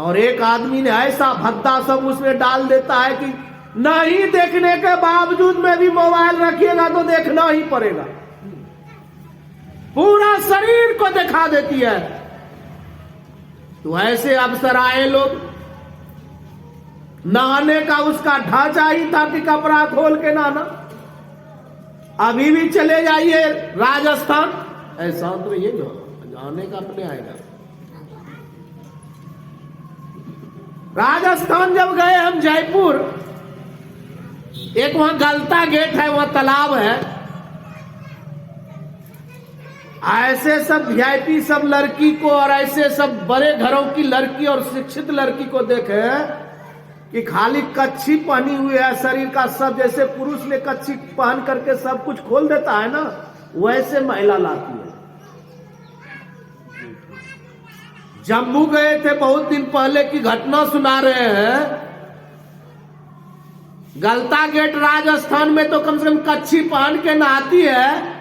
और एक आदमी ने ऐसा भद्दा सब उसमें डाल देता है कि नहीं देखने के बावजूद में भी मोबाइल रखिएगा तो देखना ही पड़ेगा, पूरा शरीर को दिखा देती है। तो ऐसे अप्सराएं लोग, नहाने का उसका ढांचा ही था कि कपड़ा खोल के नहाना। अभी भी चले जाइए राजस्थान, ऐसा तो ये जो जाने का अपने आएगा। राजस्थान जब गए हम जयपुर, एक वहां गलता गेट है, वहां तालाब है, ऐसे सब वीआईपी सब लड़की को और ऐसे सब बड़े घरों की लड़की और शिक्षित लड़की को देखे कि खाली कच्छी पहनी हुई है, शरीर का सब, जैसे पुरुष ने कच्छी पहन करके सब कुछ खोल देता है ना, वैसे महिला लाती है। जम्मू गए थे बहुत दिन पहले की घटना सुना रहे हैं। गलता गेट राजस्थान में तो कम से कम कच्छी पहन के नहाती है,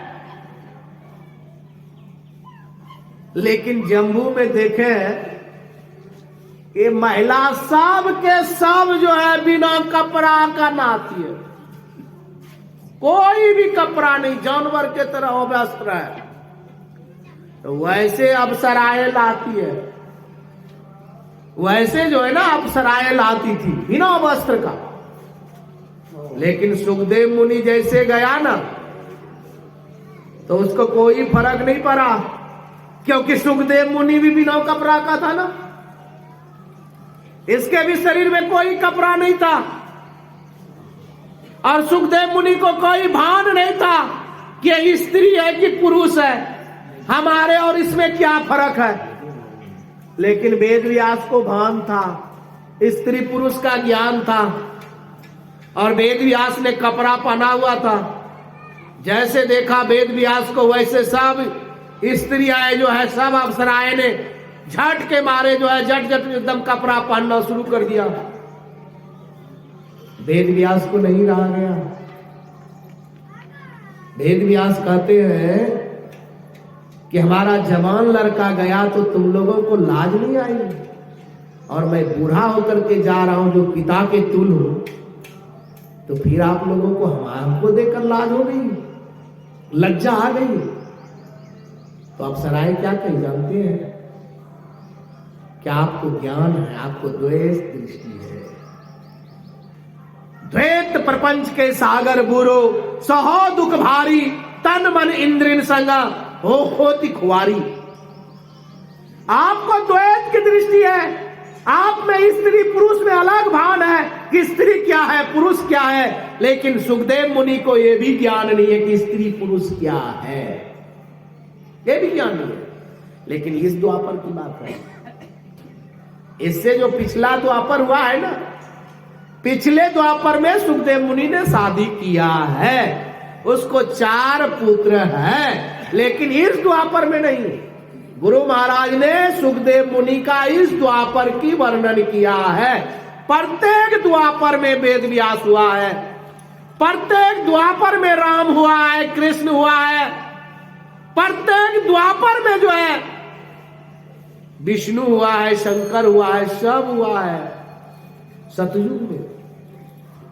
लेकिन जम्मू में देखे ये महिला सब के सब जो है बिना कपड़ा का नहाती है, कोई भी कपड़ा नहीं, जानवर के तरह वस्त्र है। तो वैसे अप्सराएं लाती है, वैसे जो है ना अप्सराएं लाती थी बिना वस्त्र का। लेकिन सुखदेव मुनि जैसे गया ना, तो उसको कोई फर्क नहीं पड़ा, क्योंकि सुखदेव मुनि भी बिना कपड़ा का था ना, इसके भी शरीर में कोई कपड़ा नहीं था, और सुखदेव मुनि को कोई भान नहीं था कि ये स्त्री है कि पुरुष है, हमारे और इसमें क्या फर्क है। लेकिन वेद व्यास को भान था, स्त्री पुरुष का ज्ञान था, और वेद व्यास ने कपड़ा पहना हुआ था। जैसे देखा वेद व्यास को, वैसे सब स्त्रियां जो है, सब अप्सराएं ने झट के मारे जो है झट झट एकदम कपड़ा पहनना शुरू कर दिया। वेद व्यास को नहीं रहा गया। वेद व्यास कहते हैं कि हमारा जवान लड़का गया तो तुम लोगों को लाज नहीं आई, और मैं बूढ़ा होकर के जा रहा हूं जो पिता के तुल हूं, तो फिर आप लोगों को हमको देखकर लाज हो गई, लज्जा आ गई। तो अप्सराएं क्या कही जानते हैं? क्या आपको ज्ञान है? आपको द्वैत दृष्टि है। द्वैत प्रपंच के सागर बुरो, सहो दुख भारी, तन मन इंद्रिन संगा होती खुआरी। आपको द्वैत की दृष्टि है, आप में स्त्री पुरुष में अलग भान है कि स्त्री क्या है पुरुष क्या है, लेकिन सुखदेव मुनि को यह भी ज्ञान नहीं है कि स्त्री पुरुष क्या है, यह भी ज्ञान नहीं है। लेकिन इस द्वापर की बात है, इससे जो पिछला द्वापर हुआ है ना, पिछले द्वापर में सुखदेव मुनि ने शादी किया है, उसको 4 पुत्र हैं, लेकिन इस द्वापर में नहीं। गुरु महाराज ने सुखदेव मुनि का इस द्वापर की वर्णन किया है। प्रत्येक द्वापर में वेद व्यास हुआ है, प्रत्येक द्वापर में राम हुआ है, कृष्ण हुआ है, प्रत्येक द्वापर में जो है विष्णु हुआ है, शंकर हुआ है, सब हुआ है। सतयुग में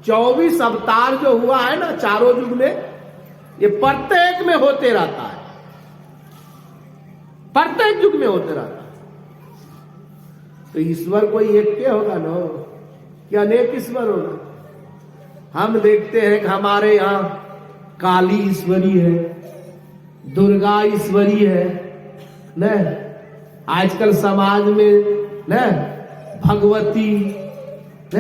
24 अवतार जो हुआ है ना चारों युग में, ये प्रत्येक में होते रहता है, प्रत्येक युग में होते रहता है। तो ईश्वर कोई एक के होगा ना, कि अनेक ईश्वर होगा। हम देखते हैं कि हमारे यहां काली ईश्वरी है, दुर्गा ईश्वरी है न, आजकल समाज में न भगवती न,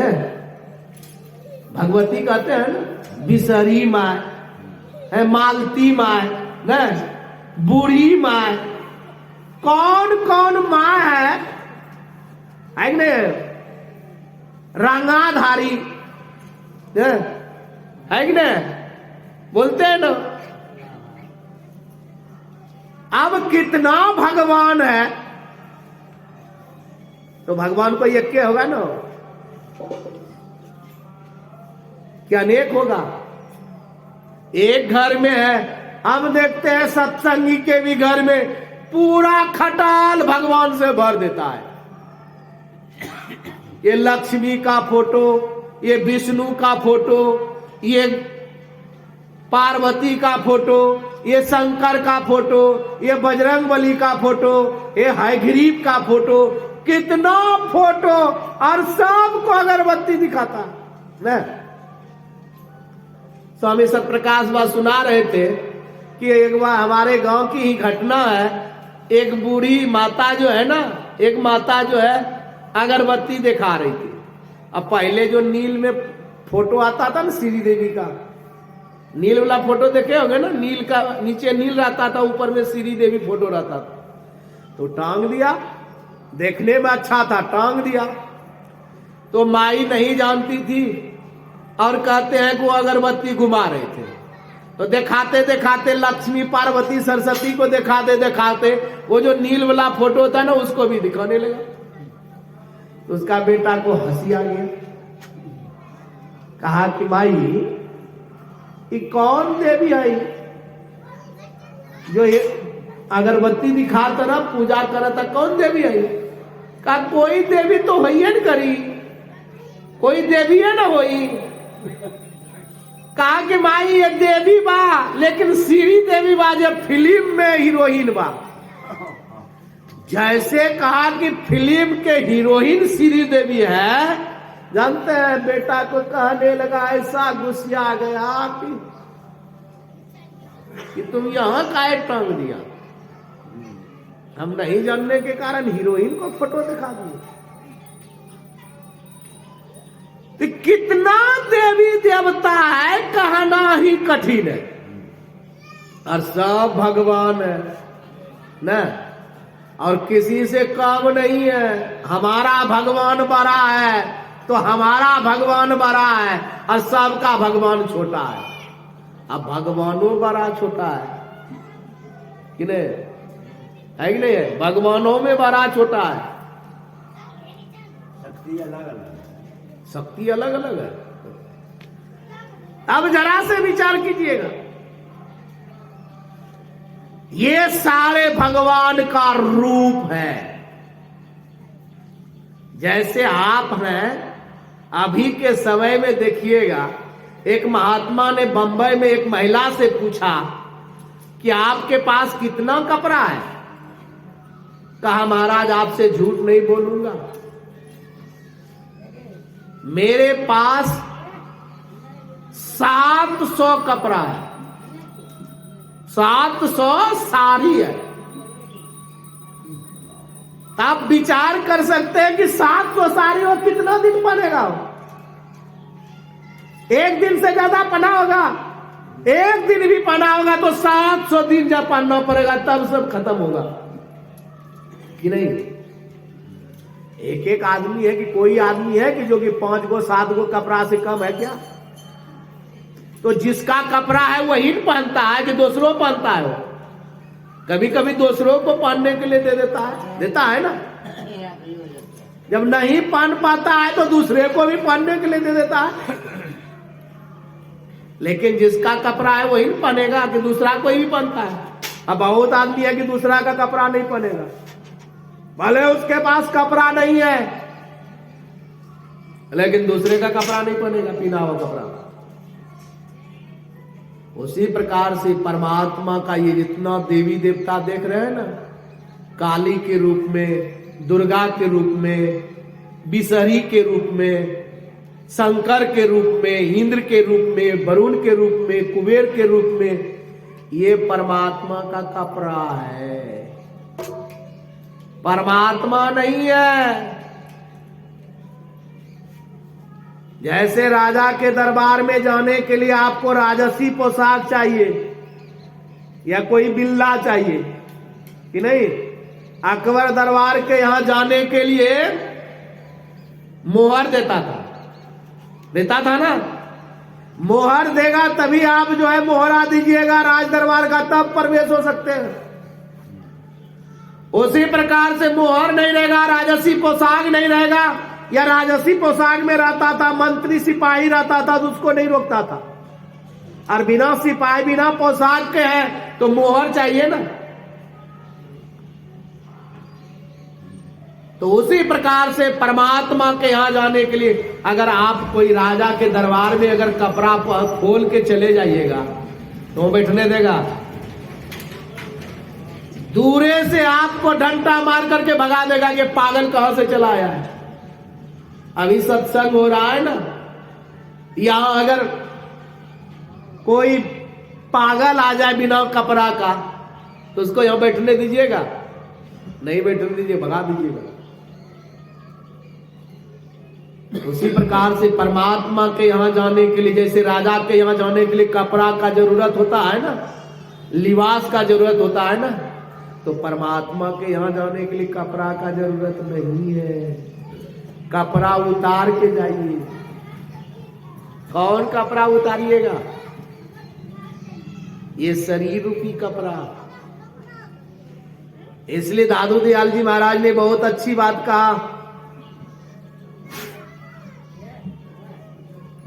भगवती कहते हैं ना, बिसरी माय है, मालती माय न, बूढ़ी माय, कौन कौन माँ है न, रंगाधारी है कि न, बोलते हैं ना। अब कितना भगवान है, तो भगवान को एक के होगा ना, क्या अनेक होगा? एक घर में है, हम देखते हैं सत्संगी के भी घर में पूरा खटाल भगवान से भर देता है। ये लक्ष्मी का फोटो, ये विष्णु का फोटो, ये पार्वती का फोटो, ये शंकर का फोटो, ये बजरंगबली का फोटो, ये हयग्रीव का फोटो, कितना फोटो, और सबको अगरबत्ती दिखाता न। स्वामी सतप्रकाश बाबा सुना रहे थे कि एक बार हमारे गांव की ही घटना है। एक बूढ़ी माता जो है ना, एक माता जो है अगरबत्ती दिखा रही थी। अब पहले जो नील में फोटो आता था ना श्री देवी का, नील वाला फोटो देखे होंगे ना, नील का नीचे नील रहता था, ऊपर में श्री देवी फोटो रहता था। तो टांग दिया, देखने में अच्छा था, टांग दिया। तो माई नहीं जानती थी और कहते हैं कि वो अगरबत्ती घुमा रहे थे। तो दिखाते दिखाते लक्ष्मी पार्वती सरस्वती को दिखाते दिखाते वो जो नील वाला फोटो था ना उसको भी दिखाने लगा। तो उसका बेटा को हंसी आ गया, कहा कि माई ये कौन देवी आई जो ये अगरबत्ती दिखाता ना, पूजा करता, कौन देवी आई? कहा कोई देवी तो है न करी, कोई देवी है ना होई। कहा कि माई ये देवी बा, लेकिन श्री देवी बा जो फिल्म में हीरोइन बा। जैसे कहा कि फिल्म के हीरोइन श्री देवी है, जानते हैं बेटा को कहने लगा, ऐसा गुस्सा गया कि तुम यहां काहे टांग दिया? हम नहीं जानने के कारण हीरोइन को फोटो दिखा दिए। तो कितना देवी देवता है, कहना ही कठिन है, और सब भगवान है न, और किसी से कम नहीं है। हमारा भगवान बड़ा है तो हमारा भगवान बड़ा है, और सबका भगवान छोटा है। अब भगवानों बड़ा छोटा है कि नहीं है, कि नहीं है? भगवानों में बड़ा छोटा है, शक्ति अलग अलग है, शक्ति अलग अलग है। अब जरा से विचार कीजिएगा, ये सारे भगवान का रूप है। जैसे आप हैं, अभी के समय में देखिएगा, एक महात्मा ने बंबई में एक महिला से पूछा कि आपके पास कितना कपड़ा है? कहा महाराज आपसे झूठ नहीं बोलूंगा, मेरे पास 700 कपड़ा है, 700 साड़ी है। आप विचार कर सकते हैं कि 700 साड़ी वो कितना दिन पहनेगा? एक दिन से ज्यादा पहना होगा, एक दिन भी पहना होगा तो 700 दिन जब पहनना पड़ेगा तब सब खत्म होगा कि नहीं? एक एक आदमी है कि कोई आदमी है कि जो कि 5 गो 7 गो कपड़ा से कम है क्या? तो जिसका कपड़ा है वही पहनता है कि दूसरों पहनता है? वो कभी कभी दूसरों को पहनने के लिए दे देता है ना। जब नहीं पहन पाता है तो दूसरे को भी पहनने के लिए दे देता है। लेकिन जिसका कपड़ा है वही पहनेगा कि दूसरा कोई भी पहनता है? अब बहुत आदमी है कि दूसरा का कपड़ा नहीं पहनेगा, भले उसके पास कपड़ा नहीं है लेकिन दूसरे का कपड़ा नहीं पहनेगा, पीना हुआ कपड़ा। उसी प्रकार से परमात्मा का ये जितना देवी देवता देख रहे हैं ना, काली के रूप में, दुर्गा के रूप में, बिसहरी के रूप में, शंकर के रूप में, इंद्र के रूप में, वरुण के रूप में, कुबेर के रूप में, ये परमात्मा का कपड़ा है, परमात्मा नहीं है। जैसे राजा के दरबार में जाने के लिए आपको राजसी पोशाक चाहिए या कोई बिल्ला चाहिए कि नहीं? अकबर दरबार के यहां जाने के लिए मोहर देता था ना, मोहर देगा तभी आप जो है मोहरा दीजिएगा राज दरबार का, तब प्रवेश हो सकते हैं। उसी प्रकार से मोहर नहीं रहेगा, राजसी पोशाक नहीं रहेगा, या राजसी पोशाक में रहता था मंत्री सिपाही रहता था तो उसको नहीं रोकता था, और बिना सिपाही बिना पोशाक के है तो मोहर चाहिए ना। तो उसी प्रकार से परमात्मा के यहां जाने के लिए अगर आप कोई राजा के दरबार में अगर कपड़ा खोल के चले जाइएगा तो वो बैठने देगा? दूरे से आपको डंडा मार करके भगा देगा कि पागल कहां से चला आया है। अभी सत्संग हो रहा है ना, यहां अगर कोई पागल आ जाए बिना कपड़ा का तो उसको यहां बैठने दीजिएगा? नहीं बैठने दीजिए, भगा दीजिएगा। उसी प्रकार से परमात्मा के यहां जाने के लिए, जैसे राजा के यहां जाने के लिए कपड़ा का जरूरत होता है ना, लिबास का जरूरत होता है ना, तो परमात्मा के यहां जाने के लिए कपड़ा का जरूरत नहीं है। कपड़ा उतार के जाइए। कौन कपड़ा उतारिएगा? ये शरीर रूपी कपड़ा। इसलिए दादू दयाल जी महाराज ने बहुत अच्छी बात कहा,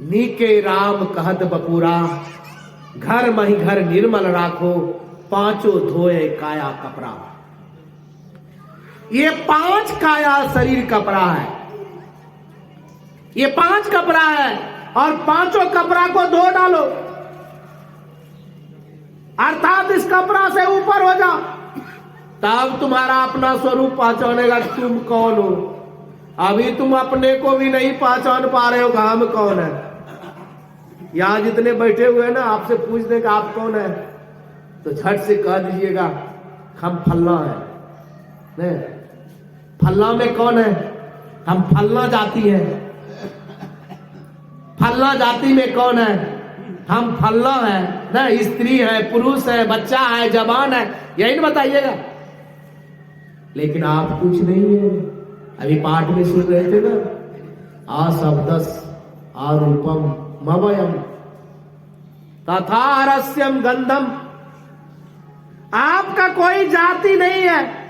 नीके राम कहत बपुरा, घर मही घर निर्मल राखो, पांचों धोए काया कपड़ा। ये 5 काया शरीर कपड़ा है, ये 5 कपड़ा है, और 5 कपड़ा को धो डालो, अर्थात इस कपड़ा से ऊपर हो जाओ, तब तुम्हारा अपना स्वरूप पहचानेगा तुम कौन हो। अभी तुम अपने को भी नहीं पहचान पा रहे हो कि हम कौन है। यहां जितने बैठे हुए हैं ना, आपसे पूछ दें कि आप कौन है, तो झट से कह दीजिएगा हम फलना है। नहीं, फलना में कौन है? हम फलना जाति है। फलना जाति में कौन है? हम फलना है ना, स्त्री है, पुरुष है, बच्चा है, जवान है, यही ना बताइएगा। लेकिन आप कुछ नहीं है। अभी पाठ में सुन रहे थे ना, आ शब्दस आ रूपम मवयम तथा रस्यम गंधम। आपका कोई जाति नहीं है,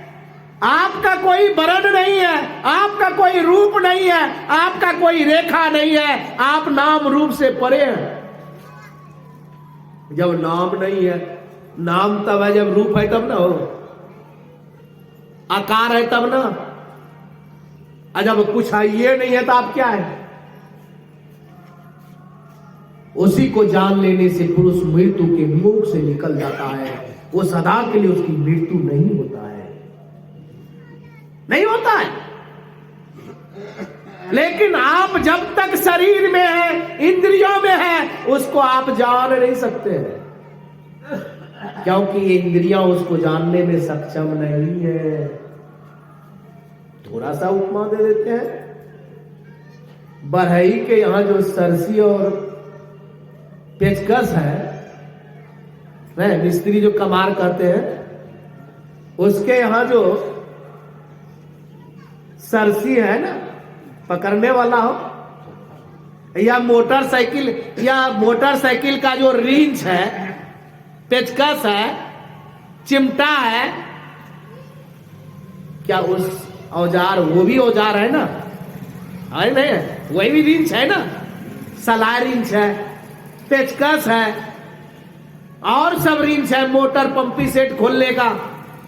आपका कोई वर्ण नहीं है, आपका कोई रूप नहीं है, आपका कोई रेखा नहीं है, आप नाम रूप से परे हैं। जब नाम नहीं है, नाम तब है जब रूप है तब ना हो, आकार है तब ना। जब कुछ है ये नहीं है तो आप क्या है? उसी को जान लेने से पुरुष मृत्यु के मुख से निकल जाता है। वो सदा के लिए उसकी मृत्यु नहीं होता है, नहीं होता है। लेकिन आप जब तक शरीर में है, इंद्रियों में है, उसको आप जान नहीं सकते हैं, क्योंकि ये इंद्रियां उसको जानने में सक्षम नहीं है। थोड़ा सा उपमा दे देते हैं। बरहई के यहां जो सरसी और पेचकस है, मिस्त्री जो कमार करते हैं, उसके यहां जो सरसी है ना, पकड़ने वाला हो, या मोटरसाइकिल का जो रिंच है, पेचकस है, चिमटा है, क्या उस औजार, वो भी औजार है ना, है नहीं? वही भी रिंच है ना, सलाई रिंच है, पेचकस है, और सब रिंच है। मोटर पंपी सेट खोलने का,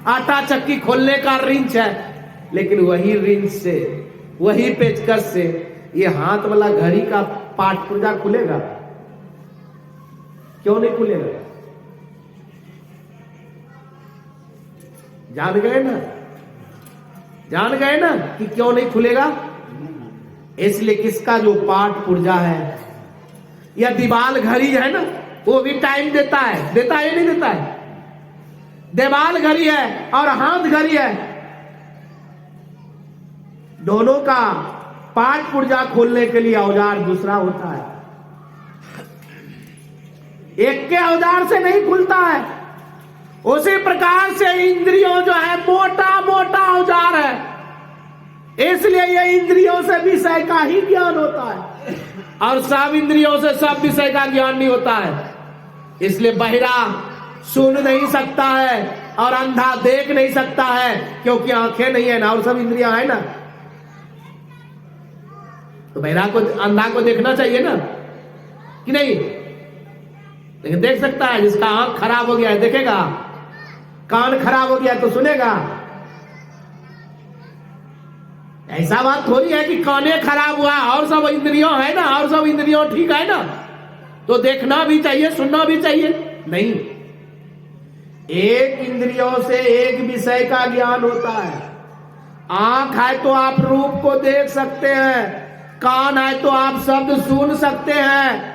आटा चक्की खोलने का रिंच है। लेकिन वही रिंच से, वही पेचकस से ये हाथ वाला घड़ी का पाठ पुर्जा खुलेगा? क्यों नहीं खुलेगा? जान गए ना, जान गए ना कि क्यों नहीं खुलेगा? इसलिए किसका जो पाठ पुर्जा है, या दीवाल घड़ी है ना, वो भी टाइम देता है, देता है नहीं देता है? दीवाल घड़ी है और हाथ घड़ी है, दोनों का पाठ पुर्जा खोलने के लिए औजार दूसरा होता है। एक के औजार से नहीं खुलता है। उसी प्रकार से इंद्रियों जो है मोटा मोटा औजार है, इसलिए ये इंद्रियों से विषय का ही ज्ञान होता है, और सब इंद्रियों से सब विषय का ज्ञान नहीं होता है। इसलिए बहिरा सुन नहीं सकता है और अंधा देख नहीं सकता है, क्योंकि आंखें नहीं है ना, और सब इंद्रियां है ना। तो बहिरा को, अंधा को देखना चाहिए ना कि नहीं? लेकिन देख सकता है। जिसका आंख खराब हो गया है देखेगा, कान खराब हो गया तो सुनेगा। ऐसा बात थोड़ी है कि काने खराब हुआ और सब इंद्रियों है ना, और सब इंद्रियों ठीक है ना, तो देखना भी चाहिए, सुनना भी चाहिए। नहीं, एक इंद्रियों से एक विषय का ज्ञान होता है। आंख है तो आप रूप को देख सकते हैं, कान है तो आप शब्द सुन सकते हैं,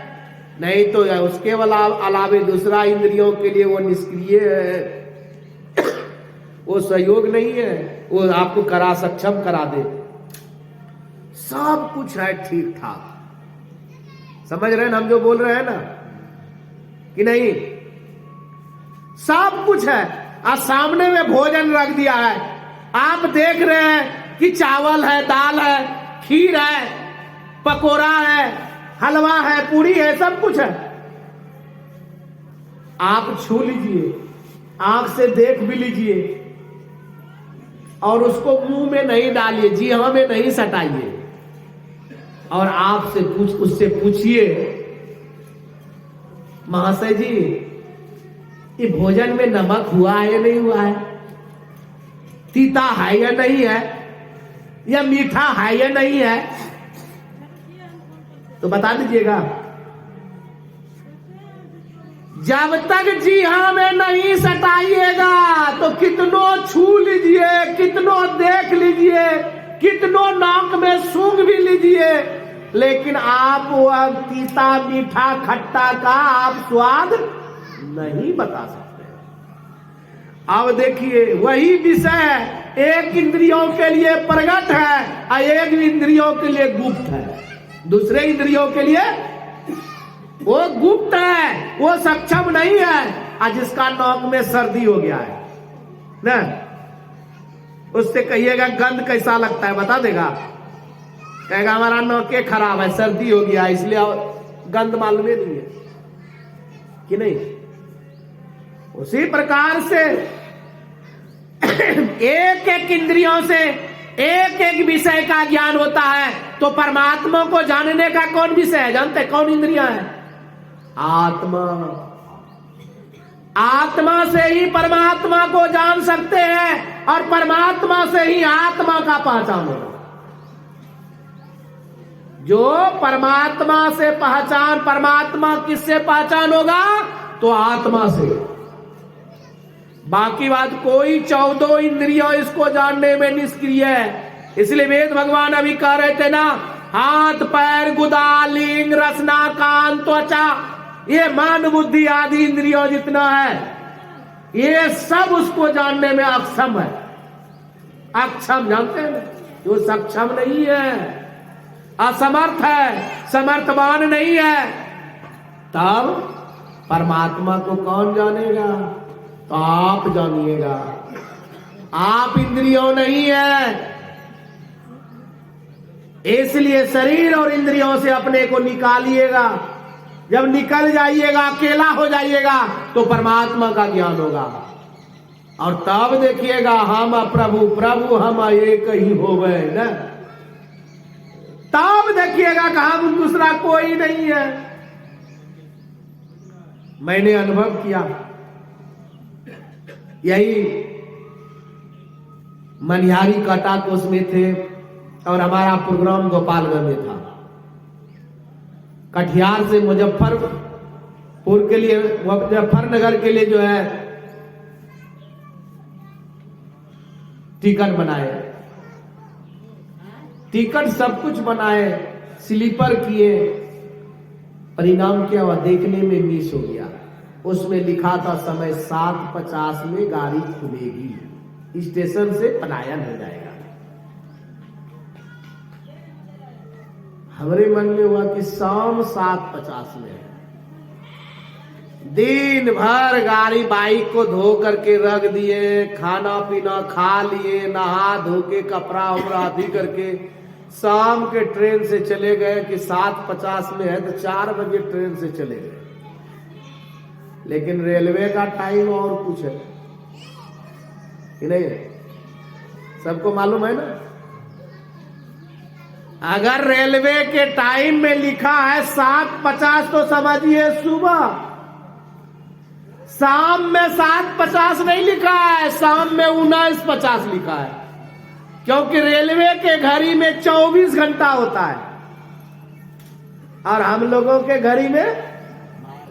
नहीं तो उसके अलावे दूसरा इंद्रियों के लिए वो निष्क्रिय है, वो सहयोग नहीं है, वो आपको सक्षम करा दे। सब कुछ है ठीक ठाक, समझ रहे हैं हम जो बोल रहे हैं ना कि नहीं? सब कुछ है। आज सामने में भोजन रख दिया है, आप देख रहे हैं कि चावल है, दाल है, खीर है, पकोड़ा है, हलवा है, पूरी है, सब कुछ है। आप छू लीजिए, आंख से देख भी लीजिए, और उसको मुंह में नहीं डालिए, जी हाँ में नहीं सटाइए, और आपसे उससे पूछिए, महाशय जी ये भोजन में नमक हुआ है या नहीं हुआ है, तीता है या नहीं है, या मीठा है या नहीं है, तो बता दीजिएगा। जब तक जी हाँ में नहीं सटाइएगा तो कितनो छू लीजिए, कितनो देख लीजिए, कितनो नाक में सूंघ भी लीजिए, लेकिन आप वह तीता मीठा खट्टा का आप स्वाद नहीं बता सकते। अब देखिए, वही विषय एक इंद्रियों के लिए प्रकट है और एक इंद्रियों के लिए गुप्त है, दूसरे इंद्रियों के लिए वो गुप्त है, वो सक्षम नहीं है। आज जिसका नाक में सर्दी हो गया है ना, उससे कहिएगा गंध कैसा लगता है, बता देगा, कहेगा हमारा नाके खराब है, सर्दी हो गया इसलिए गंध मालूम नहीं है कि नहीं। उसी प्रकार से एक एक इंद्रियों से एक एक विषय का ज्ञान होता है, तो परमात्मा को जानने का कौन विषय है, जानते कौन इंद्रियां है? आत्मा। आत्मा से ही परमात्मा को जान सकते हैं, और परमात्मा से ही आत्मा का पहचान होगा। जो परमात्मा से पहचान, परमात्मा किससे पहचान होगा? तो आत्मा से। बाकी बात कोई 14 इंद्रियों इसको जानने में निष्क्रिय है। इसलिए वेद भगवान अभी कह रहे थे ना, हाथ पैर गुदा लिंग रसना कान त्वचा, ये मन बुद्धि आदि इंद्रियों जितना है, ये सब उसको जानने में अक्षम है। अक्षम जानते हैं, जो सक्षम नहीं है, असमर्थ है, समर्थवान नहीं है, तब परमात्मा को कौन जानेगा? तो आप जानिएगा। आप इंद्रियों नहीं है, इसलिए शरीर और इंद्रियों से अपने को निकालिएगा। जब निकल जाइएगा, अकेला हो जाइएगा, तो परमात्मा का ज्ञान होगा, और तब देखिएगा हम प्रभु प्रभु हम एक ही हो गए ना। तब देखिएगा कि हम दूसरा कोई नहीं है। मैंने अनुभव किया, यही मनिहारी काटा कोस में थे, और हमारा प्रोग्राम गोपालगंज में था। कटिहार से मुजफ्फरपुर के लिए, मुजफ्फरनगर के लिए जो है टिकट बनाए, टिकट सब कुछ बनाए, स्लीपर किए, परिणाम क्या हुआ? देखने में मिस हो गया। उसमें लिखा था समय 7:50 में गाड़ी खुलेगी, स्टेशन से पलायन हो जाएगा। हमारे मन में हुआ कि शाम 7:50 में है। दिन भर गाड़ी बाइक को धो करके रख दिए, खाना पीना खा लिए, नहा धो के कपड़ा उपड़ा आदि करके शाम के ट्रेन से चले गए कि 7:50 में है, तो 4 बजे ट्रेन से चले गए। लेकिन रेलवे का टाइम और कुछ है कि नहीं, सबको मालूम है ना। अगर रेलवे के टाइम में लिखा है 7:50 तो समझिए सुबह, शाम में 7:50 नहीं लिखा है, शाम में 19:50 लिखा है। क्योंकि रेलवे के घड़ी में 24 घंटा होता है और हम लोगों के घड़ी में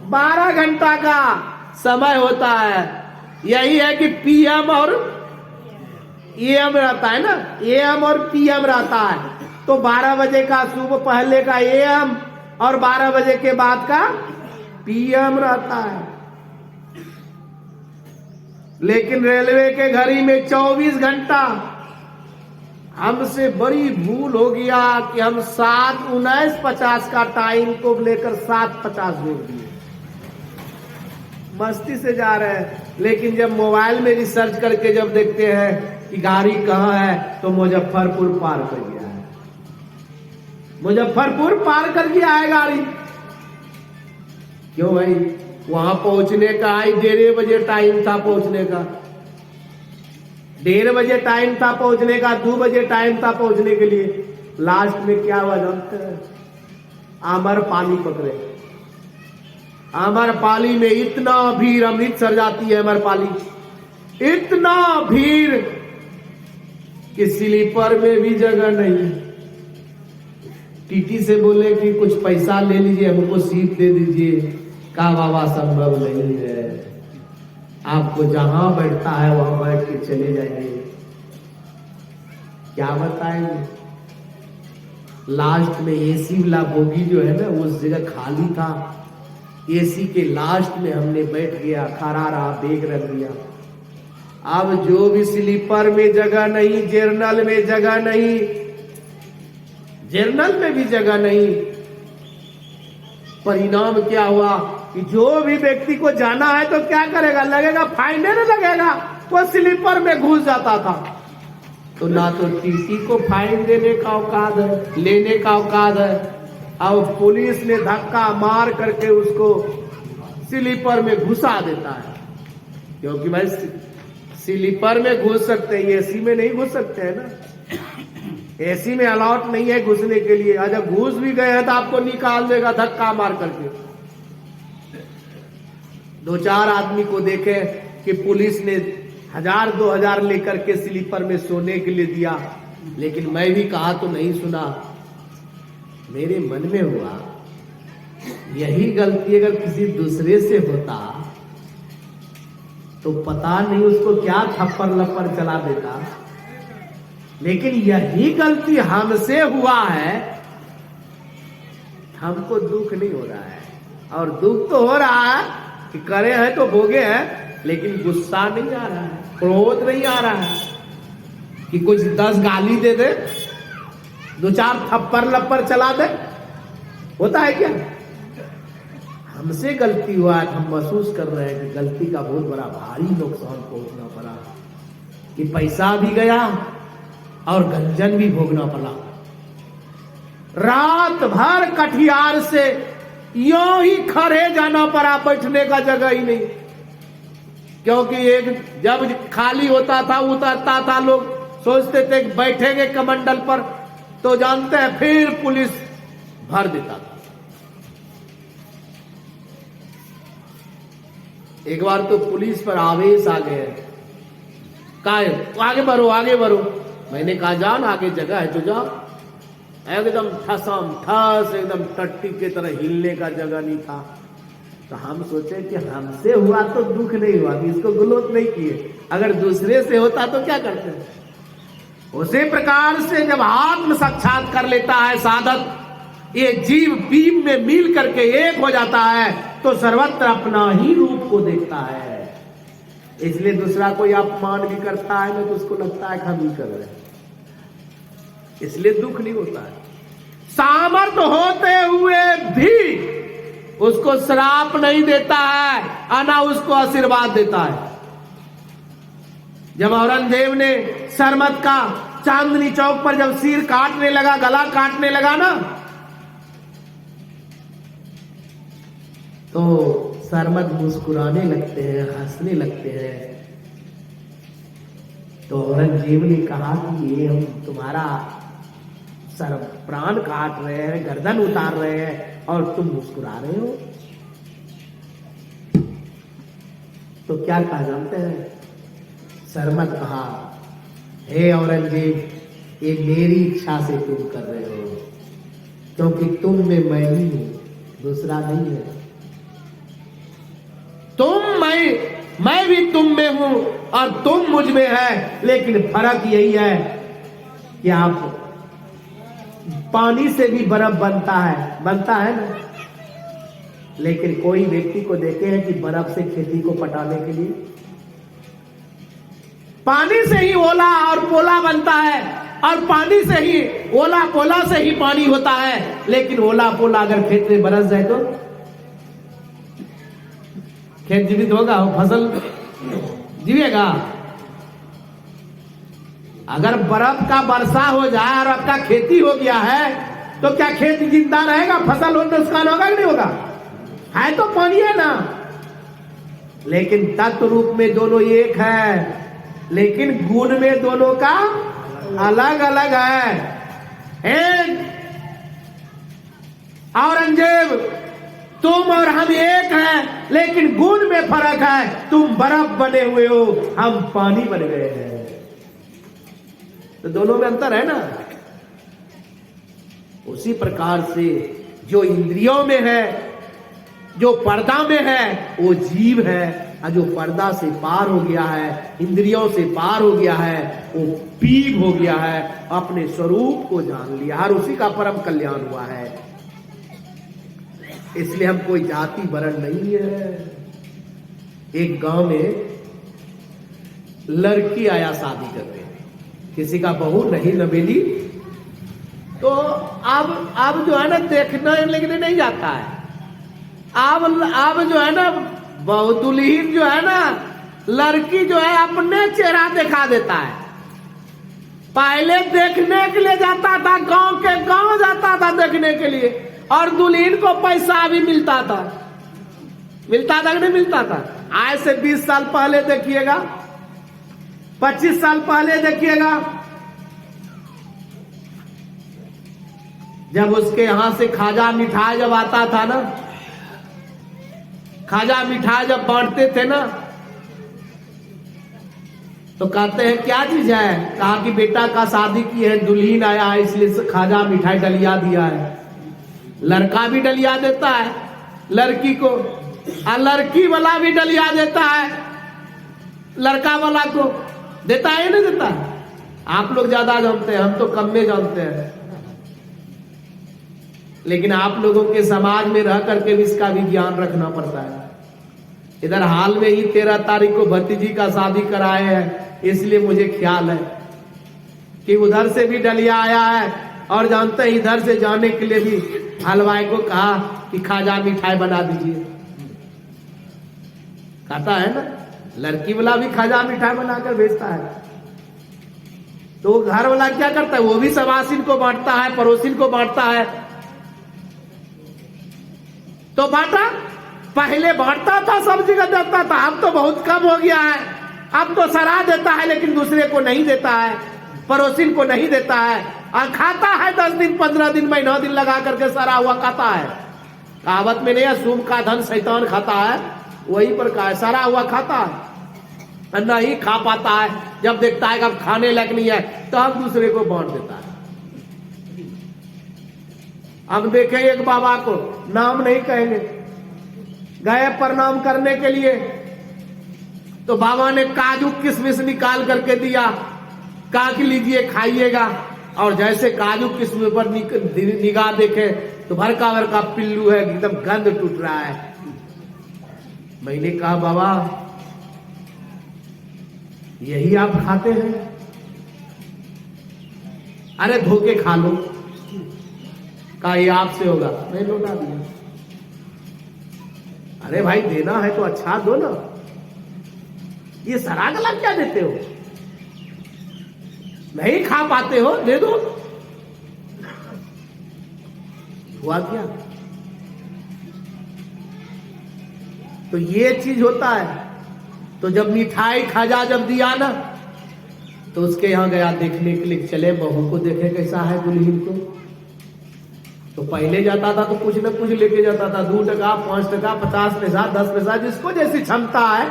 12 घंटा का समय होता है। यही है कि पीएम और एएम रहता है ना, एएम और पीएम रहता है। तो 12 बजे का सुबह पहले का एएम और 12 बजे के बाद का पीएम रहता है। लेकिन रेलवे के घड़ी में 24 घंटा। हमसे बड़ी भूल हो गया कि हम 7:19:50 का टाइम को लेकर 7:50 जोड़ दिए। मस्ती से जा रहे हैं, लेकिन जब मोबाइल में रिसर्च करके जब देखते हैं कि गाड़ी कहाँ है तो मुजफ्फरपुर पार कर गया है। मुजफ्फरपुर पार कर गया है गाड़ी। क्यों भाई? वहां पहुंचने का 1:30 बजे टाइम था पहुंचने का, 1:30 बजे टाइम था पहुंचने का, 2 बजे टाइम था पहुंचने के लिए। लास्ट में क्या हुआ जानते हैं? आम्रपाली पकड़े। आम्रपाली में इतना भीड़, अमृतसर जाती है आम्रपाली, इतना भीड़ कि स्लीपर में भी जगह नहीं। टीटी से बोले कि कुछ पैसा ले लीजिए, हमको सीट दे दीजिए। कहा बाबा संभव नहीं है, आपको जहां बैठता है वहां बैठ के चले जाइए। क्या बताएंगे? लास्ट में एसी वाला बोगी जो है ना, उस जगह खाली था। एसी के लास्ट में हमने बैठ गया, खड़ा रहा, बैग रख दिया। अब जो भी स्लीपर में जगह नहीं, जर्नल में जगह नहीं, जर्नल में भी जगह नहीं। परिणाम क्या हुआ कि जो भी व्यक्ति को जाना है तो क्या करेगा? लगेगा फाइन नहीं लगेगा, वो स्लीपर में घुस जाता था। तो ना तो टीटी को फाइन देने का औकात है, लेने का औकात है। अब पुलिस ने धक्का मार करके उसको स्लीपर में घुसा देता है। क्योंकि भाई स्लीपर में घुस सकते हैं, एसी में नहीं घुस सकते हैं ना। एसी में अलाउड नहीं है घुसने के लिए। अगर घुस भी गए हैं तो आपको निकाल देगा धक्का मार करके। 2-4 आदमी को देखे कि पुलिस ने 1000-2000 लेकर के स्लीपर में सोने के लिए दिया, लेकिन मैं भी कहा तो नहीं सुना। मेरे मन में हुआ यही गलती अगर किसी दूसरे से होता तो पता नहीं उसको क्या थप्पड़ लप्पड़ चला देता। लेकिन यही गलती हमसे हुआ है, हमको दुख नहीं हो रहा है। और दुख तो हो रहा है कि करे हैं तो भोगे हैं, लेकिन गुस्सा नहीं आ रहा है, क्रोध नहीं आ रहा है कि कुछ 10 गाली दे दे, 2-4 थप्पड़ लप्पड़ चला दे। होता है क्या? हमसे गलती हुआ है, हम महसूस कर रहे हैं कि गलती का बहुत बड़ा भारी नुकसान पहुंचना पड़ा, कि पैसा भी गया और गंजन भी भोगना पड़ा। रात भर कटिहार से यूं ही खड़े जाना पड़ा, बैठने का जगह ही नहीं। क्योंकि एक जब खाली होता था, उतरता था, लोग सोचते थे बैठेंगे कमंडल पर, तो जानते हैं फिर पुलिस भर देता था। एक बार तो पुलिस पर आवेश आ गए, कहा आगे बढ़ो आगे बढ़ो। मैंने कहा जाओ ना, आगे जगह है तो जाओ। एकदम ठसम ठस, एकदम टट्टी की तरह हिलने का जगह नहीं था। तो हम सोचे कि हमसे हुआ तो दुख नहीं हुआ, इसको गलत नहीं किए। अगर दूसरे से होता तो क्या करते? उसी प्रकार से जब आत्म साक्षात कर लेता है साधक, ये जीव बीम में मिल करके एक हो जाता है, तो सर्वत्र अपना ही रूप को देखता है। इसलिए दूसरा कोई अपमान भी करता है ना, तो उसको लगता है हम ही कर रहे हैं, इसलिए दुख नहीं होता है। सामर्थ्य होते हुए भी उसको श्राप नहीं देता है, आना उसको आशीर्वाद देता है। जब औरंगजेब ने सरमत का चांदनी चौक पर जब सिर काटने लगा, गला काटने लगा ना, तो सरमत मुस्कुराने लगते हैं, हंसने लगते हैं। तो औरंगजेब ने कहा कि ये हम तुम्हारा सर प्राण काट रहे हैं, गर्दन उतार रहे हैं और तुम मुस्कुरा रहे हो। तो क्या कहा जानते हैं? सरमत कहा, हे औरंगजेब, ये मेरी इच्छा से तुम कर रहे हो, क्योंकि तुम में मैं ही हूं, दूसरा नहीं है। मैं भी तुम में हूं और तुम मुझ में है, लेकिन फर्क यही है कि आप पानी से भी बर्फ बनता है ना, लेकिन कोई व्यक्ति को देखे हैं कि बर्फ से खेती को पटाने के लिए? पानी से ही ओला और पोला बनता है, और पानी से ही ओला पोला से ही पानी होता है, लेकिन ओला पोला अगर खेत में बरस जाए तो खेत जीवित होगा, फसल जीवेगा? अगर बर्फ का वर्षा हो जाए और आपका खेती हो गया है तो क्या खेत जिंदा रहेगा? फसल हो नुकसान होगा कि नहीं होगा? है तो पानी है ना। लेकिन तत्व रूप में दोनों एक है, लेकिन गुण में दोनों का अलग अलग है। औरंगजेब, तुम और हम एक हैं, लेकिन गुण में फर्क है। तुम बर्फ बने हुए हो, हम पानी बन गए हैं, तो दोनों में अंतर है ना। उसी प्रकार से जो इंद्रियों में है, जो पर्दा में है, वो जीव है, और जो पर्दा से पार हो गया है, इंद्रियों से पार हो गया है, वो पीव हो गया है, अपने स्वरूप को जान लिया, और उसी का परम कल्याण हुआ है। इसलिए हम कोई जाति वर्ण नहीं है। एक गांव में लड़की आया शादी करके, किसी का बहू नहीं नवेली, तो अब जो है ना देखने लिखने नहीं जाता है। अब जो है ना बहु दुल्हीन जो है ना, लड़की जो है अपने चेहरा दिखा देता है। पहले देखने के लिए जाता था, गांव के गांव जाता था देखने के लिए, और दुल्हीन को पैसा भी मिलता था कि नहीं मिलता था? आज से 20 साल पहले देखिएगा, 25 साल पहले देखिएगा, जब उसके यहां से खाजा मिठाई जब आता था ना, खाजा मिठाई जब बांटते थे ना, तो कहते हैं क्या चीज है? कहा कि बेटा का शादी की है, दुल्हीन आया है, इसलिए खाजा मिठाई डलिया दिया है। लड़का भी डलिया देता है लड़की को, और लड़की वाला भी डलिया देता है लड़का वाला को। देता है नहीं देता है? आप लोग ज्यादा जानते हैं, हम तो कम में जानते हैं। लेकिन आप लोगों के समाज में रह करके भी इसका भी ज्ञान रखना पड़ता है। इधर हाल में ही 13 तारीख को भतीजी का शादी कराए हैं, इसलिए मुझे ख्याल है कि उधर से भी डलिया आया है, और जानते हैं इधर से जाने के लिए भी हलवाई को कहा कि खाजा मिठाई बना दीजिए। कहता है ना, लड़की वाला भी खाजा मिठाई बनाकर भेजता है, तो घर वाला क्या करता है? वो भी सवासिन को बांटता है, पड़ोसिन को बांटता है। तो बांटा, पहले बांटता था, सब जगह देता था, अब तो बहुत कम हो गया है। अब तो सराह देता है, लेकिन दूसरे को नहीं देता है, पड़ोसिन को नहीं देता है, और खाता है 10 दिन 15 दिन महीना दिन लगा करके सरा हुआ खाता है। कहावत में नहीं है, सूम का धन शैतान खाता है, वही प्रकार सरा हुआ खाता है, नहीं खा पाता है। जब देखता है कि अब खाने लायक नहीं है, तब दूसरे को बांट देता है। अब देखें एक बाबा को, नाम नहीं कहेंगे, गए प्रणाम करने के लिए, तो बाबा ने काजू किशमिश निकाल करके दिया, कहा कि लीजिए खाइएगा। और जैसे काजू किशमिश पर निगाह देखे तो भरका भरका पिल्लू है, एकदम गंध टूट रहा है। मैंने कहा बाबा यही आप खाते हैं? अरे धोके खा लो। कहा ये आपसे होगा, मैं लौटा दिया। अरे भाई देना है तो अच्छा दो ना, ये सरा गला क्या देते हो? नहीं खा पाते हो, दे दो। हुआ क्या? तो ये चीज होता है। तो जब मिठाई खाजा जब दिया ना, तो उसके यहां गया देखने के लिए, चले बहू को देखे कैसा है दुल्हन को। तो पहले जाता था तो कुछ न कुछ लेके जाता था, 2 टका 5 टका 50 पैसा 10 पैसा, जिसको जैसी क्षमता है।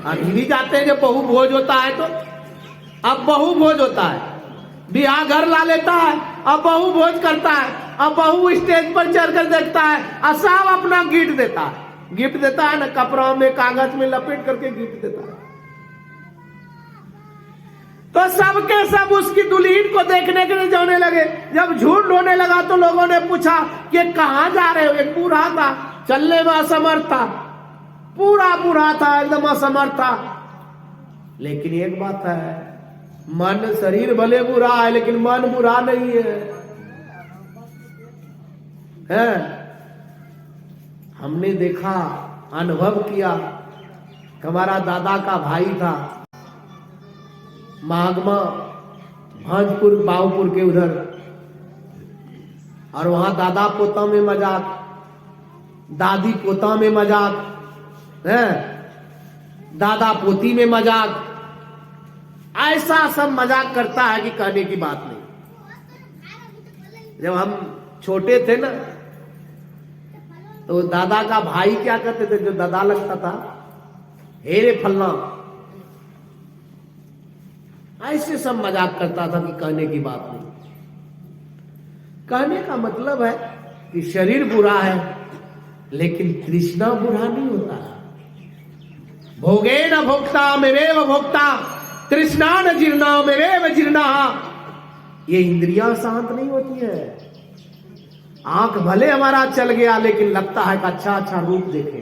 अभी भी जाते हैं जब बहु भोज होता है, तो अब बहु भोज होता है, ब्याह घर ला लेता है, अब बहू भोज करता है, अब बहू स्टेज पर चढ़कर देखता है और सब अपना गिफ्ट देता है। गिफ्ट देता है ना, कपड़ों में कागज में लपेट करके गिफ्ट देता है। तो सबके सब उसकी दुल्हीन को देखने के लिए जाने लगे। जब झुंड होने लगा तो लोगों ने पूछा कि कहां जा रहे हो? एक बूढ़ा था, चलने में असमर्थ था, पूरा बूढ़ा था, एकदम असमर्थ था। लेकिन एक बात है, मन शरीर भले बुरा है लेकिन मन बुरा नहीं है। हमने देखा, अनुभव किया। हमारा दादा का भाई था मागमा, भांजपुर बाबूपुर के उधर, और वहां दादा पोता में मजाक, दादी पोता में मजाक है, दादा पोती में मजाक, ऐसा सब मजाक करता है कि कहने की बात नहीं। जब हम छोटे थे ना तो दादा का भाई क्या करते थे, जो दादा लगता था, हेरे फलना, ऐसे सब मजाक करता था कि कहने की बात नहीं। कहने का मतलब है कि शरीर बुरा है लेकिन तृष्णा बुरा नहीं होता। भोगे न भोक्ता मेवेव भोक्ता, तृष्णा न जीर्णा मेवेव जीर्णा। ये इंद्रियां शांत नहीं होती है। आंख भले हमारा चल गया लेकिन लगता है कि अच्छा अच्छा रूप देखे,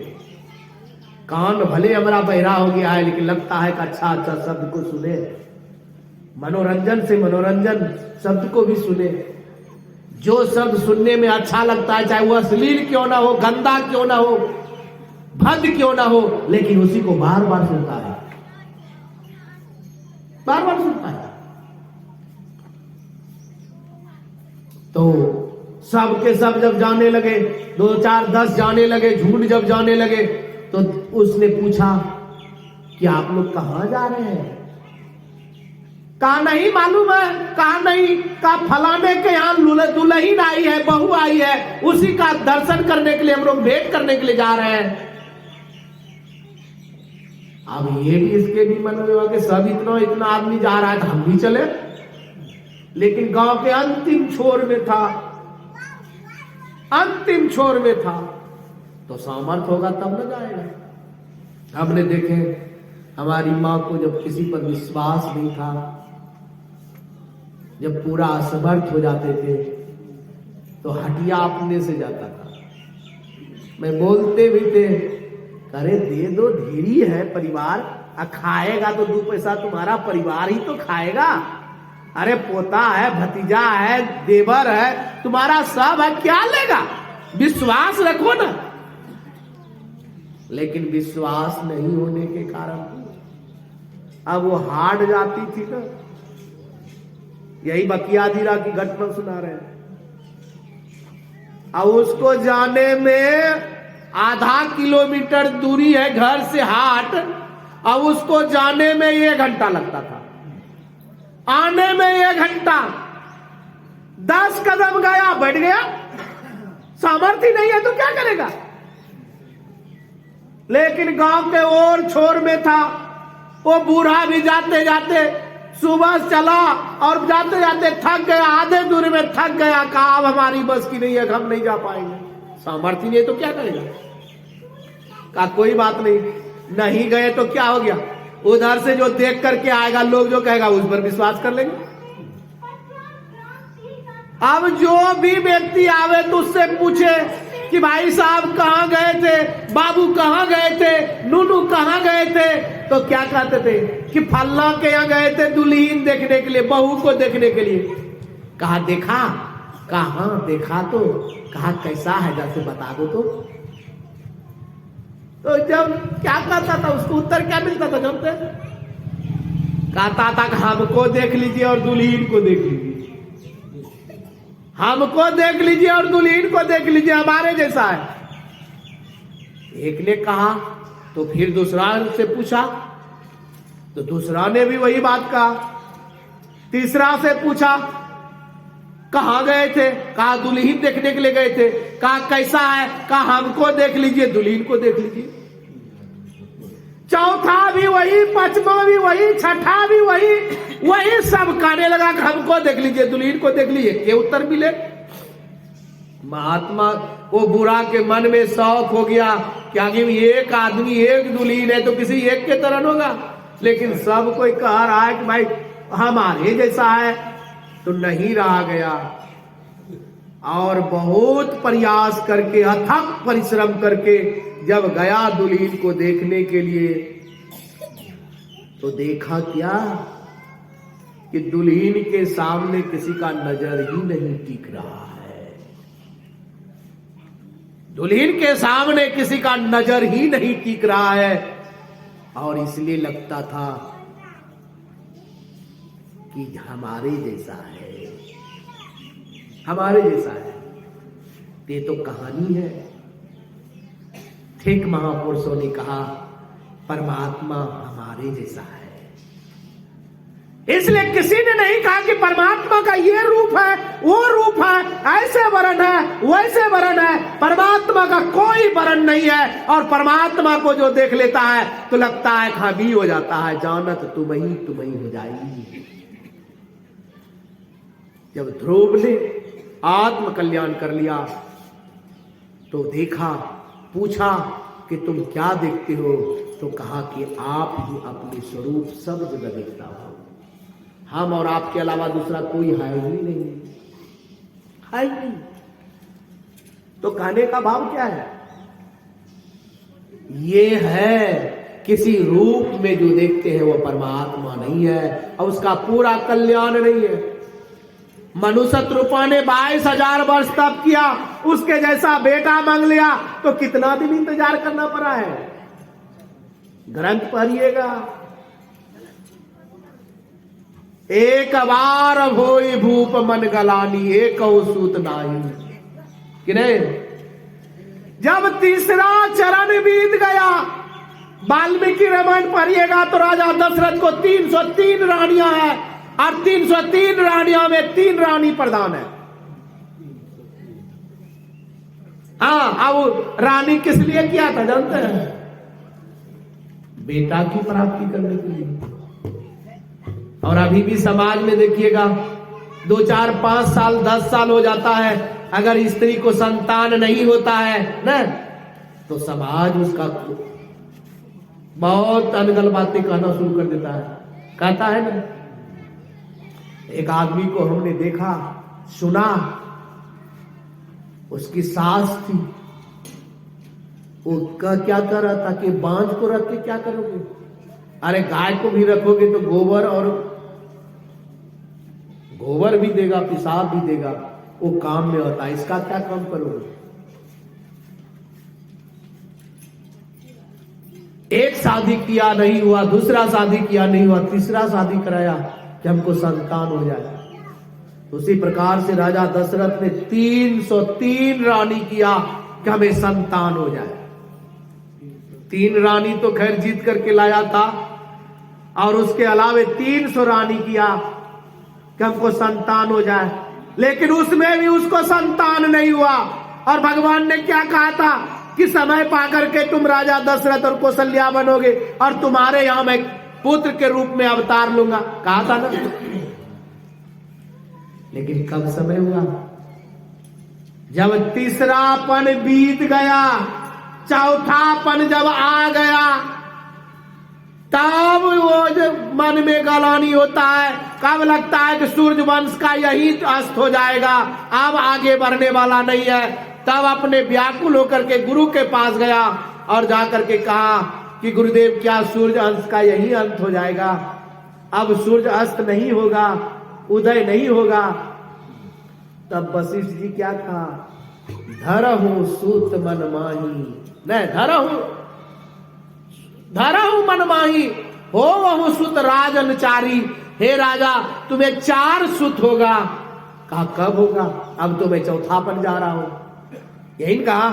कान भले हमारा बहरा हो गया है लेकिन लगता है कि अच्छा अच्छा शब्द को सुने, मनोरंजन से मनोरंजन शब्द को भी सुने। जो शब्द सुनने में अच्छा लगता है, चाहे वो अश्लील क्यों ना हो, गंदा क्यों ना हो, भद्द क्यों ना हो, लेकिन उसी को बार बार सुनता है, बार बार सुनता है। तो सब के सब जब जाने लगे, 2 4 10 जाने लगे, झूठ जब जाने लगे, तो उसने पूछा कि आप लोग कहां जा रहे हैं? कहा नहीं मालूम है, कहा नहीं, कहा फलाने के यहाँ दुल्हन आई है, बहू आई है, उसी का दर्शन करने के लिए हम लोग भेंट करने के लिए जा रहे हैं। अब ये भी इसके भी मन में हुआ कि सब इतना आदमी जा रहा है तो हम भी चले। लेकिन गांव के अंतिम छोर में था, अंतिम छोर में था, तो सामर्थ होगा तब न जाएगा। हमने देखे हमारी मां को जब किसी पर विश्वास नहीं था, जब पूरा असमर्थ हो जाते थे तो हटिया अपने से जाता था। मैं बोलते भी थे, अरे दे दो, ढेरी है परिवार, खाएगा तो 2 पैसा तुम्हारा परिवार ही तो खाएगा। अरे पोता है, भतीजा है, देवर है, तुम्हारा सब है, क्या लेगा? विश्वास रखो ना। लेकिन विश्वास नहीं होने के कारण अब वो हार जाती थी ना। यही बकियाजीरा की घटना सुना रहे हैं। अब उसको जाने में आधा किलोमीटर दूरी है घर से हाट, अब उसको जाने में 1 घंटा लगता था, आने में 1 घंटा। 10 कदम गया, बैठ गया, सामर्थ्य नहीं है तो क्या करेगा? लेकिन गांव के और छोर में था, वो बूढ़ा भी जाते जाते सुबह चला और जाते जाते थक गया, आधे दूरी में थक गया, कहा अब हमारी बस की नहीं है, हम नहीं जा पाएंगे। सामर्थ्य नहीं तो क्या करेगा? कहा कोई बात नहीं, नहीं गए तो क्या हो गया, उधर से जो देख करके आएगा लोग जो कहेगा उस पर विश्वास कर लेंगे। अब जो भी व्यक्ति आवे तो उससे पूछे कि भाई साहब कहां गए थे, बाबू कहां गए थे, नूनू कहां गए थे, तो क्या कहते थे कि फल्ला के यहाँ गए थे दुल्हीन देखने के लिए, बहू को देखने के लिए। कहा देखा? कहा देखा, तो कहा कैसा है, जैसे बता दो तो जब क्या कहता था उसको उत्तर क्या मिलता था जानते? कहता था कि हमको देख लीजिए और दुल्हीन को देख लीजिए, हमको देख लीजिए और दुल्हीन को देख लीजिए, हमारे जैसा है। एक ने कहा तो फिर दूसरा से पूछा तो दूसरा ने भी वही बात कहा। तीसरा से पूछा कहां गए थे, कहा दुल्हीन देखने के लिए गए थे। कहा कैसा है, कहा हमको देख लीजिए, दुल्हीन को देख लीजिए। चौथा भी वही, पांचवा भी वही, छठा भी वही, वही सब कहने लगा कि हमको देख लीजिए, दुल्हीन को देख लीजिए, क्या उत्तर मिले? महात्मा वो बुरा के मन में शौक हो गया कि आगे एक आदमी एक दुल्हीन है तो किसी एक के तरह होगा, लेकिन सब कोई कह रहा है कि भाई हमारे जैसा है, तो नहीं रहा गया। और बहुत प्रयास करके, अथक परिश्रम करके जब गया दुल्हीन को देखने के लिए, तो देखा क्या कि दुल्हीन के सामने किसी का नजर ही नहीं टिक रहा है। दुल्हीन के सामने किसी का नजर ही नहीं टिक रहा है, और इसलिए लगता था कि हमारे जैसा है, हमारे जैसा है। ये तो कहानी है। ठीक महापुरुषों ने कहा परमात्मा हमारे जैसा है, इसलिए किसी ने नहीं कहा कि परमात्मा का ये रूप है, वो रूप है, ऐसे वर्ण है, वैसे वर्ण है। परमात्मा का कोई वर्ण नहीं है, और परमात्मा को जो देख लेता है तो लगता है खाबी हो जाता है, जानत तुम ही हो जाएगी। जब ध्रुव ने आत्म कल्याण कर लिया तो देखा, पूछा कि तुम क्या देखते हो, तो कहा कि आप ही अपने स्वरूप सब जगह देखता हो, हम और आपके अलावा दूसरा कोई है ही नहीं, है ही नहीं। तो कहने का भाव क्या है? ये है किसी रूप में जो देखते हैं वो परमात्मा नहीं है, और उसका पूरा कल्याण नहीं है। मनुष्य रूपा ने 22,000 वर्ष तप किया, उसके जैसा बेटा मांग लिया, तो कितना दिन इंतजार करना पड़ा है? ग्रंथ पढ़िएगा, एक बार होई भूप मन गलानी, एक सूत नाही, कि नहीं? जब तीसरा चरण बीत गया, वाल्मीकि रामायण पढ़िएगा तो राजा दशरथ को 303 रानियां हैं, और 303 रानियों में 3 रानी प्रधान है। हाँ, अब रानी किस लिए किया था जानते हैं? बेटा की प्राप्ति करने के लिए। और अभी भी समाज में देखिएगा 2, 4, 5 साल 10 साल हो जाता है, अगर स्त्री को संतान नहीं होता है ना, तो समाज उसका बहुत अनगल बातें कहना शुरू कर देता है। कहता है ना, एक आदमी को हमने देखा, सुना, उसकी सास थी, वो क्या कर रहा था कि बांझ को रख के क्या करोगे? अरे गाय को भी रखोगे तो गोबर भी देगा, पेशाब भी देगा, वो काम में होता है, इसका क्या काम करोगे? एक शादी किया नहीं हुआ, दूसरा शादी किया नहीं हुआ, तीसरा शादी कराया कि हमको संतान हो जाए। उसी प्रकार से राजा दशरथ ने 303 रानी किया कि हमें संतान हो जाए। 3 रानी तो खैर जीत करके लाया था, और उसके अलावे 300 रानी किया कि हमको संतान हो जाए, लेकिन उसमें भी उसको संतान नहीं हुआ। और भगवान ने क्या कहा था कि समय पाकर के तुम राजा दशरथ और कौशल्या बनोगे, और तुम्हारे यहां मैं पुत्र के रूप में अवतार लूंगा, कहा था ना। लेकिन कब समय हुआ? जब तीसरापन बीत गया, चौथापन जब आ गया, तब वो जब मन में गलानी होता है, कब लगता है कि सूर्य वंश का यही अस्त हो जाएगा, अब आगे बढ़ने वाला नहीं है, तब अपने व्याकुल होकर के गुरु के पास गया और जाकर के कहा कि गुरुदेव क्या सूर्य अंश का यही अंत हो जाएगा? अब सूर्य अस्त नहीं होगा, उदय नहीं होगा। तब वशिष्ठ जी क्या कहा? धरहु सूत मन माही, नहीं धरहु मन माही, हो वहु सुत राजनचारी। हे राजा, तुम्हें 4 सुत होगा। कहा कब होगा? अब तो मैं चौथापन जा रहा हूं। यही कहा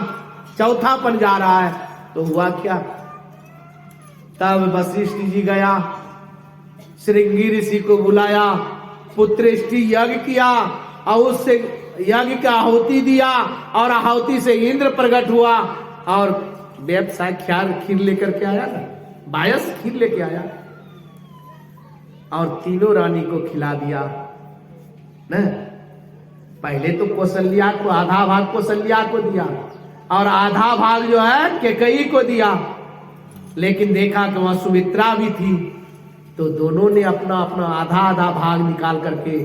चौथापन जा रहा है। तो हुआ क्या? तब वशिष्ठ जी गया, श्रृंगी ऋषि को बुलाया, पुत्रेष्टि यज्ञ किया, और उससे यज्ञ का आहुति दिया, और आहुति से इंद्र प्रकट हुआ, और वेद साक्षात खीर लेकर के आया ना। बायस खीर लेके आया और तीनों रानी को खिला दिया न। पहले तो कौशल्या को आधा भाग कौशल्या को दिया और आधा भाग जो है कैकेयी को दिया, लेकिन देखा कि वहां सुमित्रा भी थी तो दोनों ने अपना अपना आधा आधा भाग निकाल करके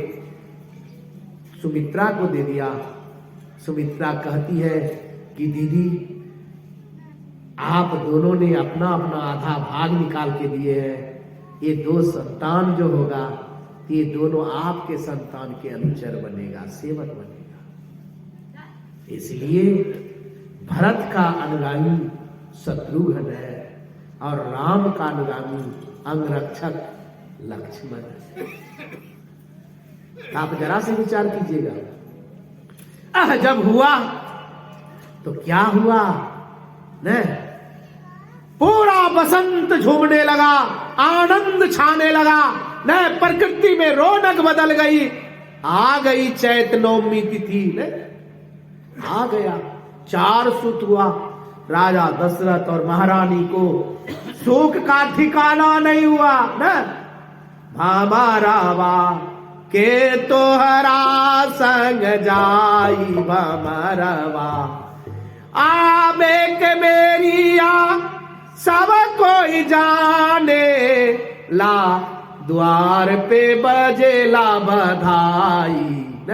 सुमित्रा को दे दिया। सुमित्रा कहती है कि दीदी आप दोनों ने अपना अपना आधा भाग निकाल के दिए हैं, ये दो संतान जो होगा ये दोनों आपके संतान के अनुचर बनेगा, सेवक बनेगा। इसलिए भरत का अनुगामी शत्रुघ्न है और राम का अनुगामी अंगरक्षक लक्ष्मण है। आप जरा से विचार कीजिएगा, जब हुआ तो क्या हुआ न, पूरा बसंत झूमने लगा, आनंद छाने लगा न, प्रकृति में रौनक बदल गई। आ गई चैत नवमी तिथि न, आ गया 4 सुत हुआ। राजा दशरथ और महारानी को सुख का ठिकाना नहीं हुआ न। भमरवा के तोहरा संग जाई भमरवा, आबे के मेरिया सब कोई जाने ला, द्वार पे बजेला बधाई न।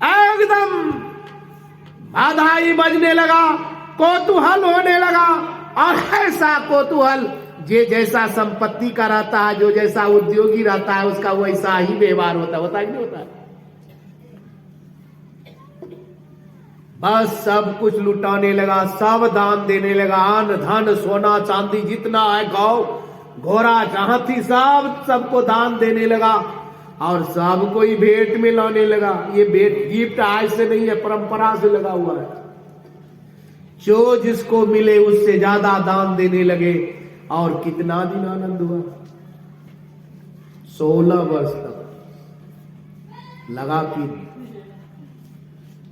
एकदम बधाई बजने लगा, कौतूहल होने लगा। और ऐसा कौतूहल जे जैसा संपत्ति का रहता है, जो जैसा उद्योगी रहता है उसका वैसा ही व्यवहार होता है कि नहीं होता है। बस सब कुछ लुटाने लगा, सब दान देने लगा, अन्न धन सोना चांदी जितना है, गौ घोड़ा जहां थी सब सबको दान देने लगा और सब कोई भेंट में लाने लगा। ये भेंट गिफ्ट आज से नहीं है, परंपरा से लगा हुआ है। जो जिसको मिले उससे ज्यादा दान देने लगे और कितना दिन आनंद हुआ, 16 वर्ष तक लगा। कि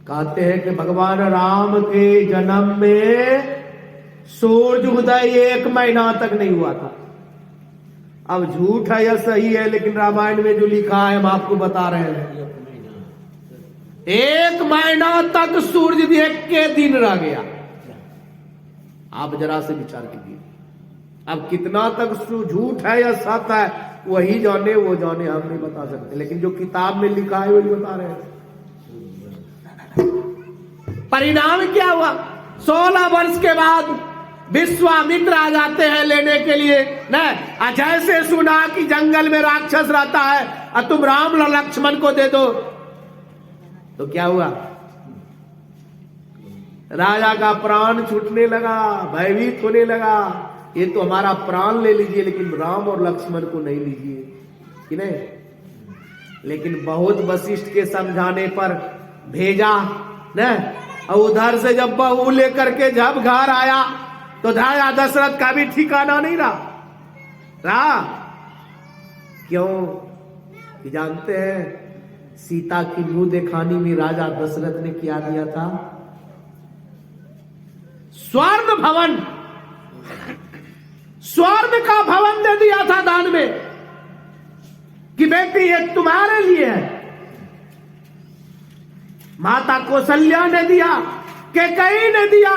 कहते हैं कि भगवान राम के जन्म में सूरज उदय 1 महीना तक नहीं हुआ था। अब झूठ है या सही है, लेकिन रामायण में जो लिखा है हम आपको बता रहे हैं। 1 महीना तक सूरज देख के दिन रह गया। आप जरा से विचार कीजिए, अब कितना तक झूठ है या सच है वही जाने, वो जाने, हम नहीं बता सकते, लेकिन जो किताब में लिखा है वही बता रहे हैं। परिणाम क्या हुआ, 16 वर्ष के बाद विश्वामित्र आ जाते हैं लेने के लिए न। जैसे सुना कि जंगल में राक्षस रहता है और तुम राम लक्ष्मण को दे दो, तो क्या हुआ, राजा का प्राण छूटने लगा, भयभीत होने लगा। ये तो हमारा प्राण ले लीजिए लेकिन राम और लक्ष्मण को नहीं लीजिए, कि नहीं। लेकिन बहुत वशिष्ठ के समझाने पर भेजा न। और उधर से जब बहू लेकर के जब घर आया तो राजा दशरथ का भी ठिकाना नहीं रहा। क्यों कि जानते हैं सीता की मुंह दिखानी में राजा दशरथ ने क्या दिया था, स्वर्ण भवन, स्वर्ण का भवन दे दिया था दान में कि बेटी ये तुम्हारे लिए है। माता कौशल्या ने दिया, कैकेयी ने दिया,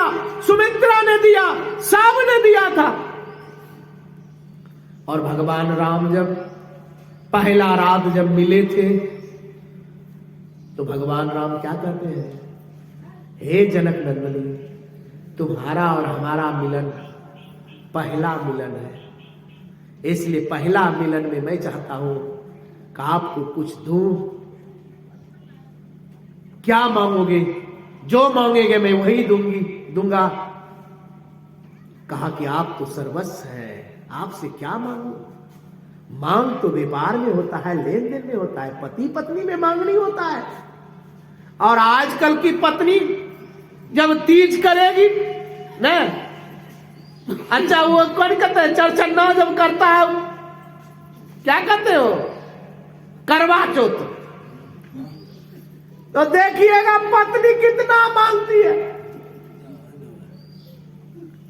सुमित्रा ने दिया, सब ने दिया था। और भगवान राम जब पहला रात जब मिले थे तो भगवान राम क्या कहते हैं, हे जनक नंदनी, तुम्हारा और हमारा मिलन पहला मिलन है, इसलिए पहला मिलन में मैं चाहता हूं कि आपको कुछ दूं। क्या मांगोगे, जो मांगेगे मैं वही दूंगा। कहा कि आप तो सर्वस्व हैं, आपसे क्या मांगू। मांग तो व्यापार में होता है, लेन देन में होता है, पति पत्नी में मांग नहीं होता है। और आजकल की पत्नी जब तीज करेगी न, अच्छा वो कौन कहते हैं, चरचन्ना जब करता है क्या कहते हो, करवा चौथ, तो देखिएगा पत्नी कितना मांगती है।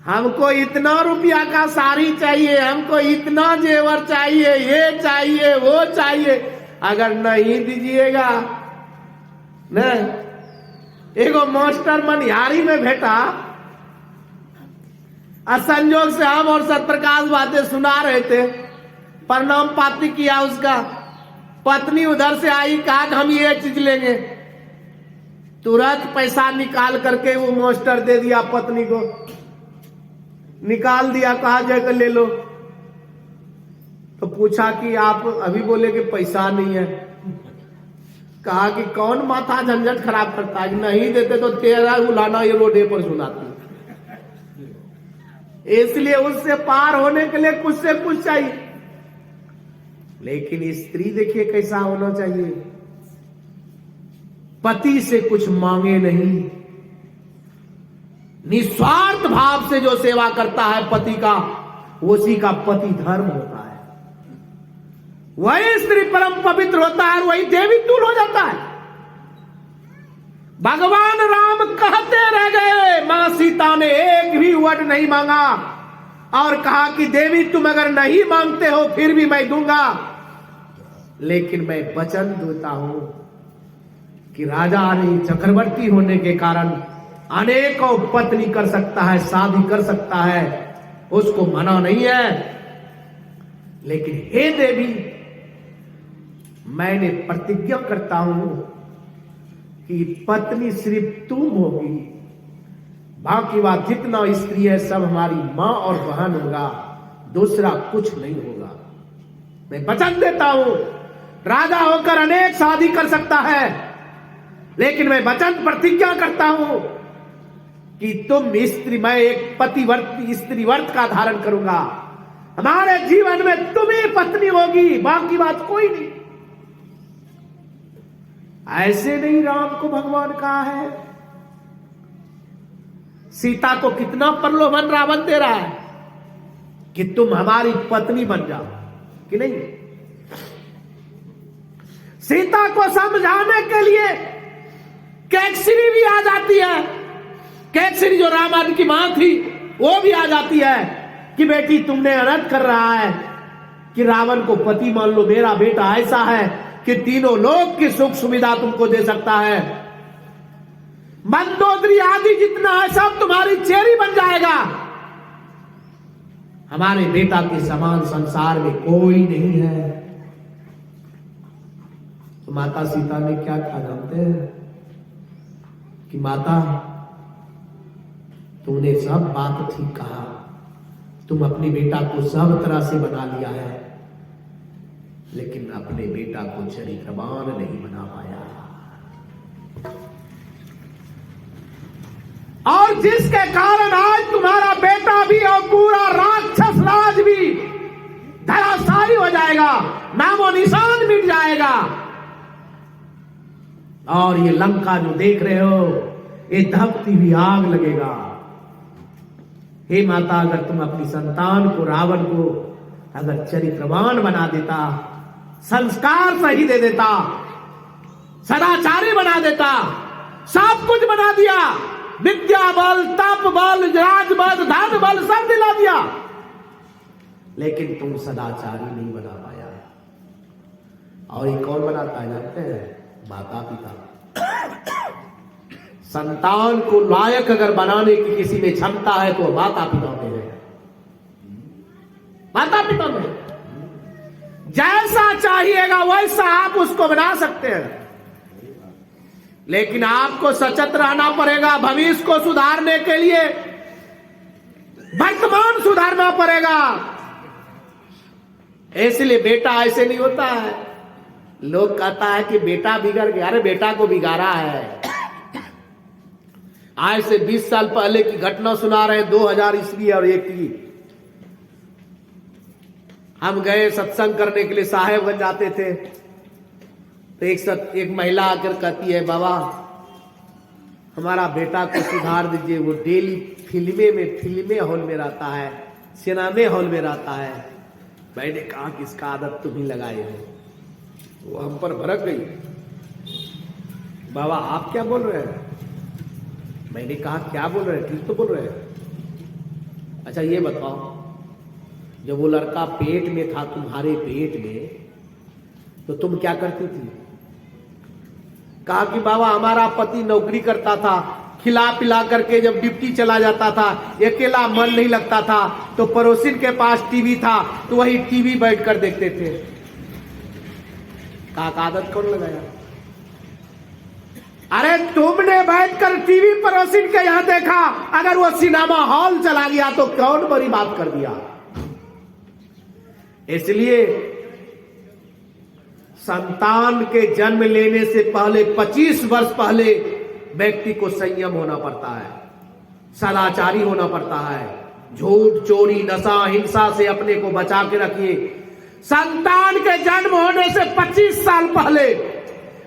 हमको इतना रुपया का साड़ी चाहिए, हमको इतना जेवर चाहिए, ये चाहिए, वो चाहिए। अगर नहीं दीजिएगा न, एगो मास्टर मनिहारी में भेटा, असंजोग से हम और सतप्रकाश बातें सुना रहे थे, प्रणाम पाती किया उसका, पत्नी उधर से आई, कहा कि हम ये चीज लेंगे, तुरंत पैसा निकाल करके वो मास्टर दे दिया, पत्नी को निकाल दिया, कहा जाकर ले लो। तो पूछा कि आप अभी बोले कि पैसा नहीं है। कहा कि कौन माथा झंझट खराब करता है, नहीं देते तो तेरा उलाना ये रोडे पर सुनाती, इसलिए उससे पार होने के लिए कुछ से कुछ चाहिए। लेकिन स्त्री देखिए कैसा होना चाहिए, पति से कुछ मांगे नहीं, निस्वार्थ भाव से जो सेवा करता है पति का, उसी का पति धर्म होता है, वही स्त्री परम पवित्र होता है, वही देवी तुल्य हो जाता है। भगवान राम कहते रह गए, मां सीता ने एक भी वर्ड नहीं मांगा और कहा कि देवी तुम अगर नहीं मांगते हो फिर भी मैं दूंगा, लेकिन मैं वचन देता हूं कि राजा ने चक्रवर्ती होने के कारण अनेकों पत्नी कर सकता है, शादी कर सकता है, उसको मना नहीं है। लेकिन हे देवी, मैंने प्रतिज्ञा करता हूं कि पत्नी सिर्फ तुम होगी, बाकी बात जितना स्त्री है सब हमारी मां और बहन होगा, दूसरा कुछ नहीं होगा। मैं वचन देता हूं, राजा होकर अनेक शादी कर सकता है, लेकिन मैं वचन प्रतिज्ञा करता हूं कि तुम स्त्री, मैं एक पतिव्रत स्त्री व्रत का धारण करूंगा, हमारे जीवन में तुम ही पत्नी होगी, बाकी बात कोई नहीं। ऐसे नहीं राम को भगवान कहा है, सीता को कितना प्रलोभन रावण दे रहा है कि तुम हमारी पत्नी बन जाओ, कि नहीं। सीता को समझाने के लिए कैकसी भी आ जाती है, कैकसी जो रावण की मां थी वो भी आ जाती है कि बेटी तुमने अनर्थ कर रहा है कि रावण को पति मान लो, मेरा बेटा ऐसा है कि तीनों लोक की सुख सुविधा तुमको दे सकता है, मंदोदरी आदि जितना है सब तुम्हारी चेरी बन जाएगा, हमारे बेटा के समान संसार में कोई नहीं है। तो माता सीता ने क्या कहा जानते हैं कि माता तुमने सब बात ठीक कहा, तुम अपने बेटा को सब तरह से बना लिया है, लेकिन अपने बेटा को चरित्रवान नहीं बना पाया, और जिसके कारण आज तुम्हारा बेटा भी और पूरा राक्षस राज भी धराशायी हो जाएगा, नामो निशान मिट जाएगा। और ये लंका जो देख रहे हो, ये धरती भी आग लगेगा। हे माता, अगर तुम अपनी संतान को, रावण को अगर चरित्रवान बना देता, संस्कार सही दे देता, सदाचारी बना देता, सब कुछ बना दिया, विद्या बल, तप बल, राज बल, धन बल सब दिला दिया, लेकिन तुम सदाचारी नहीं बना पाया। और ये कौन बनाता है जानते हैं? माता पिता। संतान को लायक अगर बनाने की किसी में क्षमता है तो माता पिता में है, माता पिता में। जैसा चाहिएगा वैसा आप उसको बना सकते हैं, लेकिन आपको सचेत रहना पड़ेगा, भविष्य को सुधारने के लिए वर्तमान सुधारना पड़ेगा। इसलिए बेटा ऐसे नहीं होता है, लोग कहता है कि बेटा बिगड़ गया, अरे बेटा को बिगाड़ा है। आज से 20 साल पहले की घटना सुना रहे, 2000 ईस्वी और 1 की। हम गए सत्संग करने के लिए, साहेबगंज जाते थे, तो एक महिला आकर कहती है, बाबा हमारा बेटा को सुधार दीजिए, वो डेली फिल्मे हॉल में रहता है, सिनेमा हॉल में रहता है। मैंने कहा कि इसका आदत तुम ही लगाए हो। वो हम पर भड़क गई, बाबा आप क्या बोल रहे हैं? मैंने कहा क्या बोल रहे हैं, ठीक तो बोल रहे हैं। अच्छा ये बताओ, जब वो लड़का पेट में था, तुम्हारे पेट में, तो तुम क्या करती थी? कहा कि बाबा हमारा पति नौकरी करता था, खिला पिला करके जब ड्यूटी चला जाता था, अकेला मन नहीं लगता था, तो पड़ोसिन के पास टीवी था, तो वही टीवी बैठकर देखते थे। कहा आदत कौन लगाया? अरे तुमने बैठकर टीवी पड़ोसिन के यहां देखा, अगर वो सिनेमा हॉल चला गया तो कौन बड़ी बात कर दिया? इसलिए संतान के जन्म लेने से पहले 25 वर्ष पहले व्यक्ति को संयम होना पड़ता है, सदाचारी होना पड़ता है। झूठ, चोरी, नशा, हिंसा से अपने को बचा के रखिए। संतान के जन्म होने से 25 साल पहले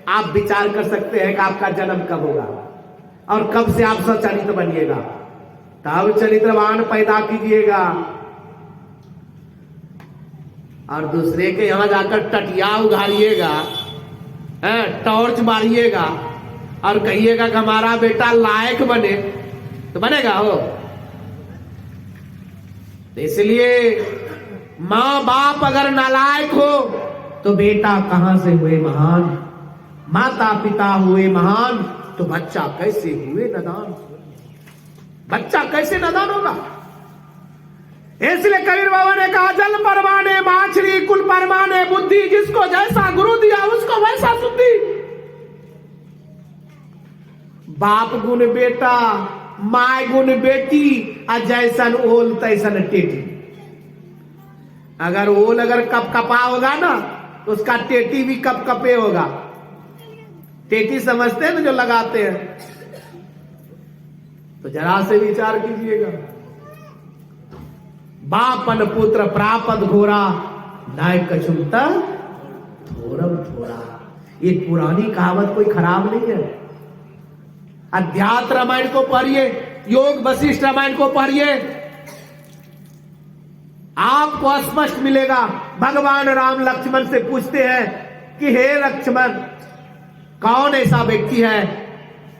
आप विचार कर सकते हैं कि आपका जन्म कब होगा और कब से आप सचरित्र बनिएगा, तब चरित्रवान पैदा कीजिएगा। और दूसरे के यहां जाकर टटिया उघाड़िएगा, टॉर्च मारिएगा और कहिएगा कि हमारा बेटा लायक बने, तो बनेगा हो? इसलिए मां बाप अगर नालायक हो तो बेटा कहां से हुए महान? माता पिता हुए महान तो बच्चा कैसे हुए नादान? बच्चा कैसे नादान होगा? इसलिए कबीर बाबा ने कहा, जल परवाने माछली कुल परमाने बुद्धि, जिसको जैसा गुरु दिया उसको वैसा सुद्धि। बाप गुण बेटा, माय गुण बेटी, और जैसन ओल तैसन टेटी। अगर ओल अगर कप कपा होगा ना, तो उसका टेटी भी कप कपे होगा। टेटी समझते हैं ना जो लगाते हैं, तो जरा से विचार कीजिएगा। बापन पुत्र प्रापत घोरा, नाय कछुता थोरम थोरा। ये पुरानी कहावत कोई खराब नहीं है। अध्यात्म रामायण को पढ़िए, योग वशिष्ठ रामायण को पढ़िए, आपको स्पष्ट मिलेगा। भगवान राम लक्ष्मण से पूछते हैं कि हे लक्ष्मण, कौन ऐसा व्यक्ति है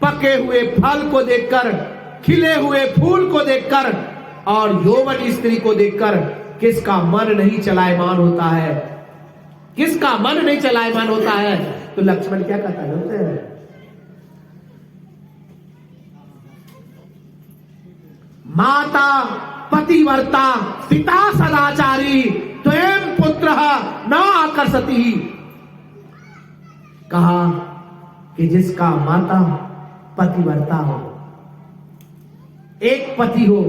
पके हुए फल को देखकर, खिले हुए फूल को देखकर और यौवन स्त्री को देखकर किसका मन नहीं चलायमान होता है? किसका मन नहीं चलायमान होता है? तो लक्ष्मण क्या कहता है? माता पतिव्रता पिता सदाचारी, त्वयं पुत्र न आकर्षति। कहा कि जिसका माता पतिव्रता हो, एक पति हो,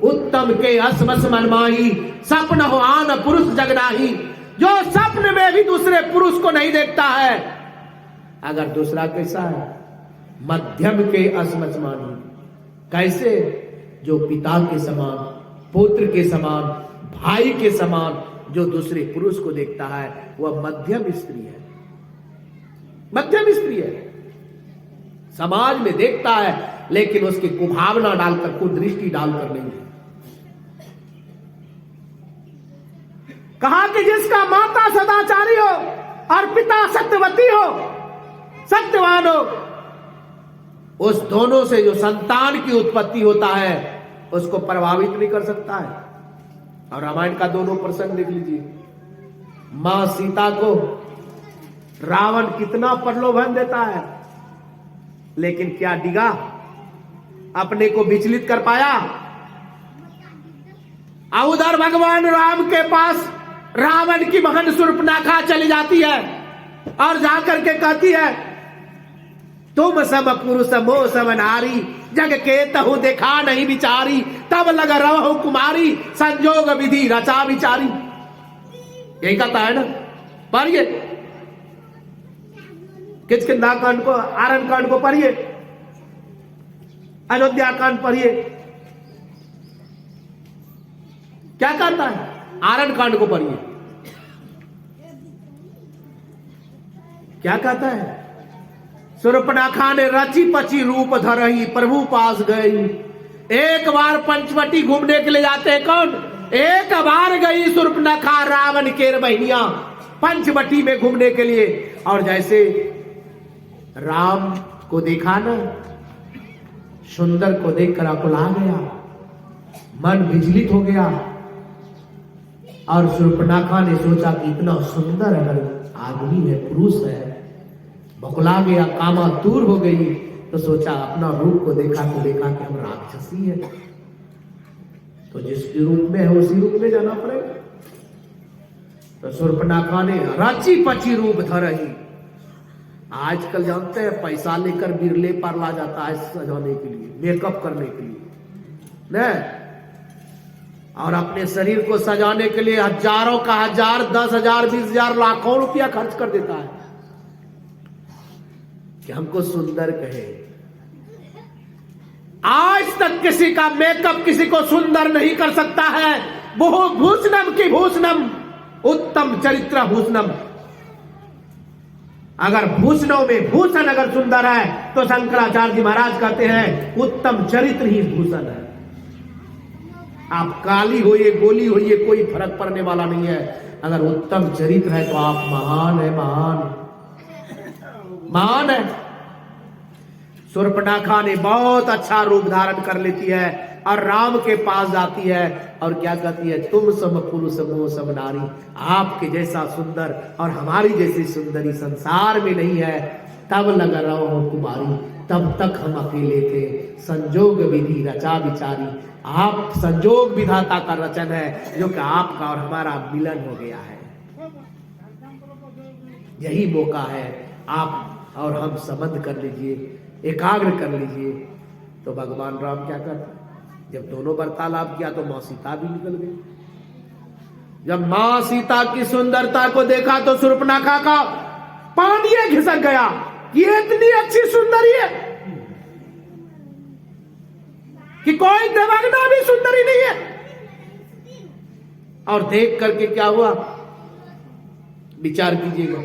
उत्तम के असमस मनमाही, सपन हो आन पुरुष जगनाही, जो सपन में भी दूसरे पुरुष को नहीं देखता है। अगर दूसरा कैसा है? मध्यम के असमस मानी। कैसे? जो पिता के समान, पुत्र के समान, भाई के समान जो दूसरे पुरुष को देखता है, वह मध्यम स्त्री है। मध्यम स्त्री है, समाज में देखता है लेकिन उसकी कुभावना डालकर, कुदृष्टि डालकर नहीं है। कहा कि जिसका माता सदाचारी हो और पिता सत्यवती हो, सत्यवान हो, उस दोनों से जो संतान की उत्पत्ति होता है उसको प्रभावित नहीं कर सकता है। और रामायण का दोनों प्रसंग देख लीजिए। मां सीता को रावण कितना प्रलोभन देता है, लेकिन क्या डिगा? अपने को विचलित कर पाया? उधर भगवान राम के पास रावण की बहन शूर्पणखा चली जाती है और जाकर के कहती है, तुम सम पुरुष मोह सम नारी, जग के तहु देखा नहीं विचारी, तब लग रहो कुमारी, संजोग विधि रचा विचारी। यही कहता है ना। पढ़िए किष्किंधा कांड को, आरण कांड को पढ़िए, अयोध्या कांड पढ़िए, क्या कहता है? आरण कांड को पढ़िए, क्या कहता है? शूर्पणखा ने रची पची रूप धरही, प्रभु पास गई। एक बार पंचवटी घूमने के लिए जाते हैं कौन? एक बार गई शूर्पणखा रावण के बहनिया पंचवटी में घूमने के लिए, और जैसे राम को देखा ना, सुंदर को देखकर अकुला गया, मन विचलित हो गया और शूर्पणखा ने सोचा कि इतना सुंदर अगर आदमी है, पुरुष है, बौखला गया, कामातुर हो गई, तो सोचा अपना रूप को देखा तो देखा कि हम राक्षसी है, तो जिसके रूप में है उसी रूप में जाना पड़ेगा। तो शूर्पणखा ने रची पची रूप धरही। आजकल जानते हैं पैसा लेकर बिरले पर ला जाता है सजाने के लिए, मेकअप करने के लिए न, और अपने शरीर को सजाने के लिए हजारों का हजार, 10,000, 20,000, लाखों रुपया खर्च कर देता है कि हमको सुंदर कहे। आज तक किसी का मेकअप किसी को सुंदर नहीं कर सकता है। वो भूषणम की भूषणम, उत्तम चरित्र भूषणम। अगर भूषणों में भूषण अगर सुंदर है तो शंकराचार्य जी महाराज कहते हैं उत्तम चरित्र ही भूषण है। आप काली होइए, गोली होइए, कोई फर्क पड़ने वाला नहीं है। अगर उत्तम चरित्र है तो आप महान है, महान है। शूर्पणखा ने बहुत अच्छा रूप धारण कर लेती है और राम के पास जाती है और क्या कहती है, तुम सम पुरुष मोह सम नारी। आपके जैसा सुंदर और हमारी जैसी सुंदरी संसार में नहीं है। तब लगा रहो हो कुमारी, तब तक हम अकेले थे। संजोग विधि रचा विचारी। आप संजोग विधाता का रचन है जो कि आपका और हमारा मिलन हो गया है। यही मौका है, आप और हम संबंध कर लीजिए, एकाग्र कर लीजिए। तो भगवान राम क्या करते, जब दोनों वार्तालाप किया तो मां सीता भी निकल गई। जब मां सीता की सुंदरता को देखा तो शूर्पणखा का पानी घिसक गया। ये इतनी अच्छी सुंदरी है कि कोई देवगना भी सुंदरी नहीं है। और देख करके क्या हुआ, विचार कीजिएगा।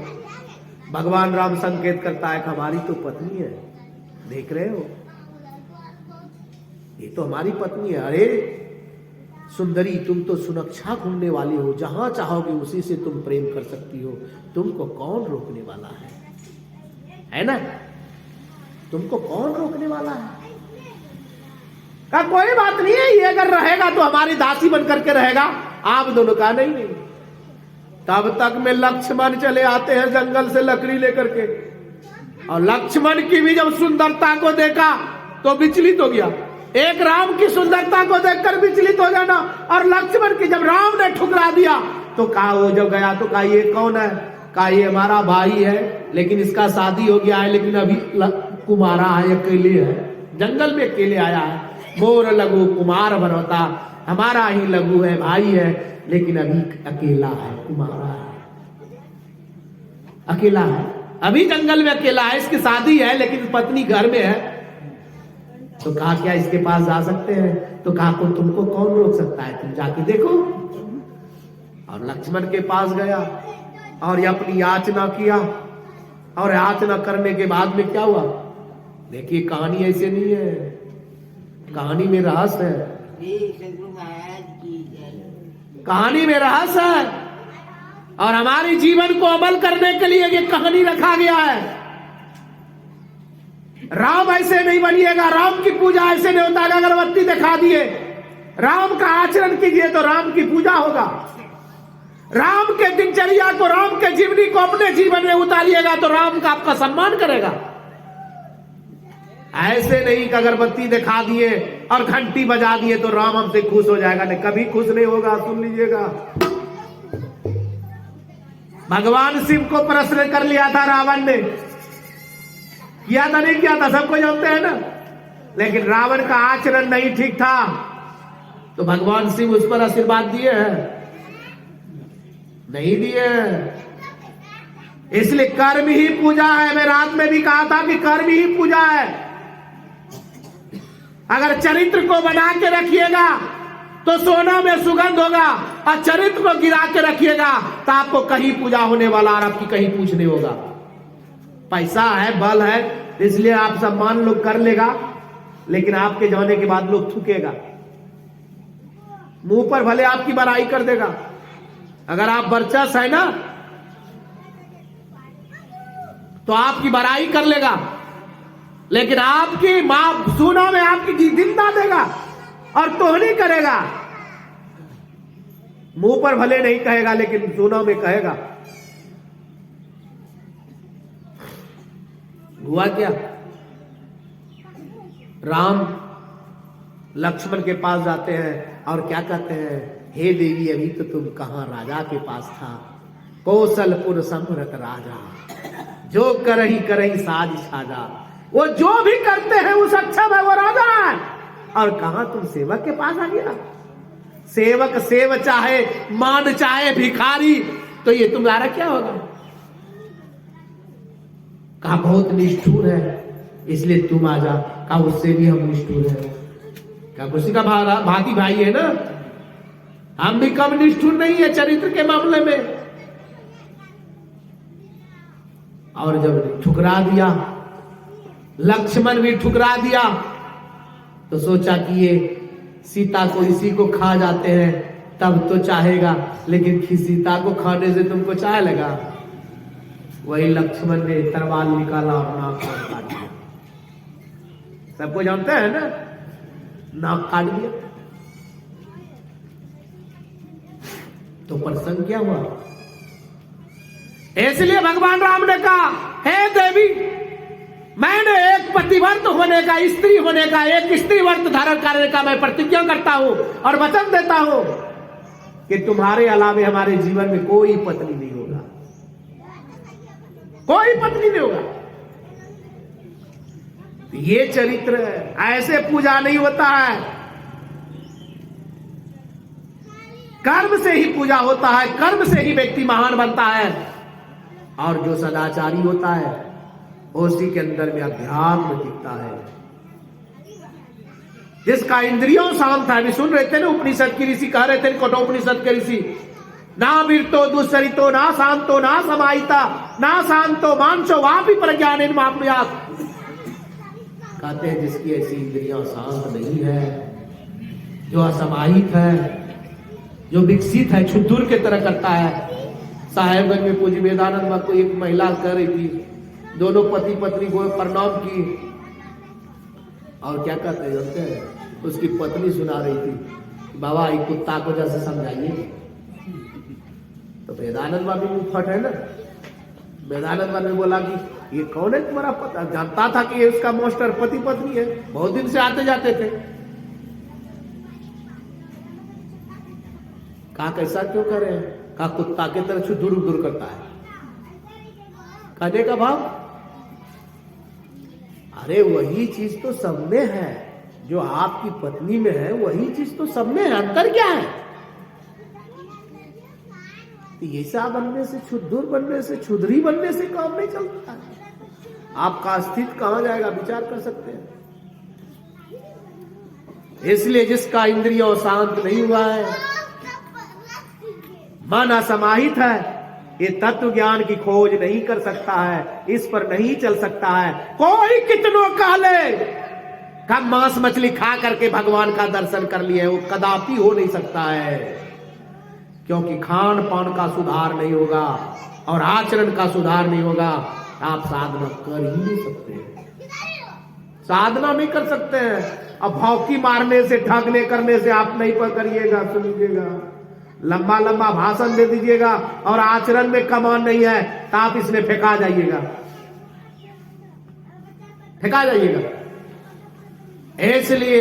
भगवान राम संकेत करता है कि हमारी तो पत्नी है, देख रहे हो, ये तो हमारी पत्नी है। अरे सुंदरी, तुम तो सुरक्षा घूमने वाली हो, जहां चाहोगे उसी से तुम प्रेम कर सकती हो। तुमको कौन रोकने वाला है ना? तुमको कौन रोकने वाला है? का कोई बात नहीं है, ये अगर रहेगा तो हमारी दासी बन करके रहेगा। आप दोनों का नहीं। तब तक में लक्ष्मण चले आते हैं जंगल से लकड़ी लेकर के, और लक्ष्मण की भी जब सुंदरता को देखा तो विचलित हो गया। एक राम की सुंदरता को देखकर विचलित हो जाना, और लक्ष्मण की जब राम ने ठुकरा दिया तो कहा, वो जब गया तो कहा ये कौन है? कहा ये हमारा भाई है, लेकिन इसका शादी हो गया है, लेकिन अभी कुमारा है, अकेले है, जंगल में अकेले आया है। मोर लघु कुमार बनता, हमारा ही लघु है, भाई है, लेकिन अभी अकेला है, कुमारा है, अकेला है, अभी जंगल में अकेला है। इसकी शादी है लेकिन पत्नी घर में है। तो कहा क्या इसके पास जा सकते हैं? तो कहा को तुमको कौन रोक सकता है, तुम जाके देखो। और लक्ष्मण के पास गया और ये अपनी याचना किया, और याचना करने के बाद में क्या हुआ, देखिए कहानी ऐसे नहीं है, कहानी में रहस्य है। कहानी में रहस्य है, और हमारे जीवन को अमल करने के लिए ये कहानी रखा गया है। राम ऐसे नहीं बनिएगा, राम की पूजा ऐसे नहीं होता। अगरबत्ती दिखा दिए, राम का आचरण कीजिए तो राम की पूजा होगा। राम के दिनचर्या को, राम के जीवनी को अपने जीवन में उतारिएगा तो राम का आपका सम्मान करेगा। ऐसे नहीं कि अगरबत्ती दिखा दिए और घंटी बजा दिए तो राम हमसे खुश हो जाएगा, नहीं, कभी खुश नहीं होगा। सुन लीजिएगा, भगवान शिव को प्रश्न कर लिया था रावण ने, किया था नहीं किया था, सबको जानते हैं ना। लेकिन रावण का आचरण नहीं ठीक था तो भगवान शिव उस पर आशीर्वाद दिए हैं? नहीं दिए। इसलिए कर्म ही पूजा है। मैं रात में भी कहा था कि कर्म ही पूजा है। अगर चरित्र को बना के रखिएगा तो सोना में सुगंध होगा, और चरित्र को गिरा के रखिएगा तो आपको कहीं पूजा होने वाला और आपकी कहीं पूछ नहीं होगा। पैसा है, बल है, इसलिए आप सम्मान लोग कर लेगा, लेकिन आपके जाने के बाद लोग थूकेगा, मुंह पर भले आपकी बड़ाई कर देगा। अगर आप वर्चस्व है ना तो आपकी बड़ाई कर लेगा, लेकिन आपकी मां सोना में आपकी जिंदा देगा और तोहनी करेगा। मुंह पर भले नहीं कहेगा लेकिन सुना में कहेगा। हुआ क्या, राम लक्ष्मण के पास जाते हैं और क्या कहते हैं, हे देवी अभी तो तुम कहां राजा के पास था, कौशलपुर समरथ राजा, जो करही साज साजा। वो जो भी करते हैं वो सक्षम है, वो राजा है। और कहां तुम सेवक के पास आ गया। सेवक सेव चाहे मान चाहे भिखारी, तो ये तुम्हारा क्या होगा। कहा बहुत निष्ठुर है इसलिए तुम आ जा। कहा उससे भी हम निष्ठुर है। क्या उसी का भाती भाई है ना, हम भी कम निष्ठुर नहीं है चरित्र के मामले में। और जब ठुकरा दिया, लक्ष्मण भी ठुकरा दिया, तो सोचा कि ये सीता को इसी को खा जाते हैं तब तो चाहेगा, लेकिन सीता को खाने से तुमको चाहे लगा। वही लक्ष्मण ने तलवार निकाला और नाक काट दिया। सबको जानते हैं ना, नाक काट दिया। तो प्रसंग क्या हुआ। इसलिए भगवान राम ने कहा, हे देवी मैंने एक पतिव्रत होने का, स्त्री होने का, एक स्त्री व्रत धारण करने का मैं प्रतिज्ञा करता हूं और वचन देता हूं कि तुम्हारे अलावे हमारे जीवन में कोई पत्नी नहीं होगा, कोई पत्नी नहीं होगा। ये चरित्र है, ऐसे पूजा नहीं होता है, कर्म से ही पूजा होता है, कर्म से ही व्यक्ति महान बनता है। और जो सदाचारी होता है उसी के अंदर में अध्यात्म दिखता है। जिसका इंद्रियों शांत है, अभी सुन रहे थे ना उपनिषद की ऋषि कह रहे थे, कठोपनिषद के ऋषि, ना वीरतो दुस्सरितो ना शांतो ना समाहिता ना शांतो मानसो वापि प्रज्ञानेन माप्नुयात्। कहते हैं जिसकी ऐसी इंद्रियां शांत नहीं है, जो असमाहित है, जो विकसित है, छुद्धुर के तरह करता है। साहेबगंज में पूज्य वेदानंद बाबा को एक महिला कह रही थी, दोनों पति पत्नी को प्रणाम की और क्या कहते जानते हैं, उसकी पत्नी सुना रही थी, बाबा ये कुत्ता को जैसे समझाइए। तो वेदानंद बाबा भी फट है ना, वेदानंद बाबा ने बोला कि ये कौन है तुम्हारा पता। जानता था कि ये उसका मास्टर पति पत्नी है, बहुत दिन से आते जाते थे। कहा कैसा क्यों कर रहे हैं। कहा कुत्ता के तरह छुद्धुर उद्धुर करता है। कहने का भाव, अरे वही चीज तो सब में है, जो आपकी पत्नी में है वही चीज तो सब में है, अंतर क्या है। ऐसा बनने से, छुद्धुर बनने से, छुधरी बनने से काम नहीं चलता है। आपका अस्तित्व कहां जाएगा विचार कर सकते हैं। इसलिए जिसका इंद्रियों शांत नहीं हुआ है, मन असमाहित है, ये तत्व ज्ञान की खोज नहीं कर सकता है, इस पर नहीं चल सकता है। कोई कितनों कह ले कम मांस मछली खा करके भगवान का दर्शन कर लिए, वो कदापि हो नहीं सकता है। क्योंकि खान पान का सुधार नहीं होगा और आचरण का सुधार नहीं होगा, आप साधना कर ही नहीं सकते हैं। साधना नहीं कर सकते हैं। अब भौकी मारने से, ठगने करने से आप नहीं पकड़िएगा, सुनिएगा, लंबा लंबा भाषण दे दीजिएगा और आचरण में कमान नहीं है तो आप इसमें फेंका जाइएगा, फेंका जाइएगा। इसलिए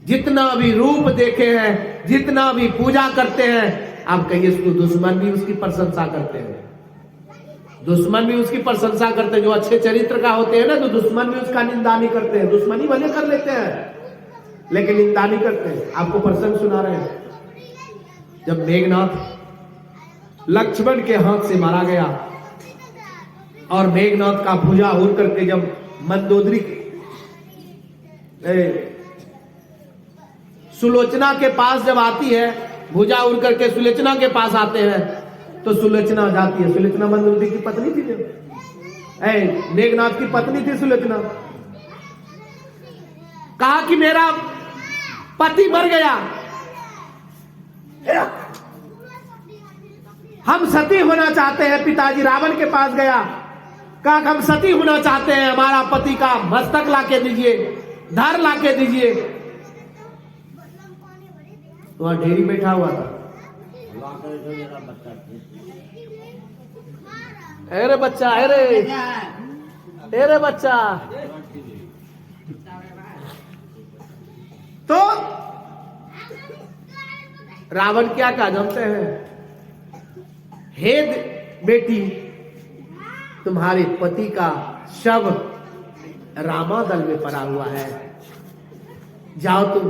जितना भी रूप देखे हैं, जितना भी पूजा करते हैं, आप कहिए उसको दुश्मन भी उसकी प्रशंसा करते हैं, दुश्मन भी उसकी प्रशंसा करते हैं। जो अच्छे चरित्र का होते हैं ना, तो दुश्मन भी उसका निंदा नहीं करते हैं। दुश्मनी भले कर लेते हैं लेकिन निंदा नहीं करते हैं। आपको प्रसंग सुना रहे हैं, जब मेघनाथ लक्ष्मण के हाथ से मारा गया और मेघनाथ का भुजा उड़ करके जब मंदोदरी सुलोचना के पास जब आती है, भुजा उड़ करके सुलोचना के पास आते हैं, तो सुलोचना जाती है। सुलोचना मंदोदरी की पत्नी थी, जो मेघनाथ की पत्नी थी सुलोचना। कहा कि मेरा पति मर गया, हम सती होना चाहते हैं। पिताजी रावण के पास गया, कहा हम सती होना चाहते हैं, हमारा पति का मस्तक लाके दीजिए, धर लाके दीजिए। वहां ढेरी बैठा हुआ था। अरे बच्चा, अरे बच्चा। तो रावण क्या कहा जानते हैं? हे बेटी, तुम्हारे पति का शव रामादल में पड़ा हुआ है, जाओ तुम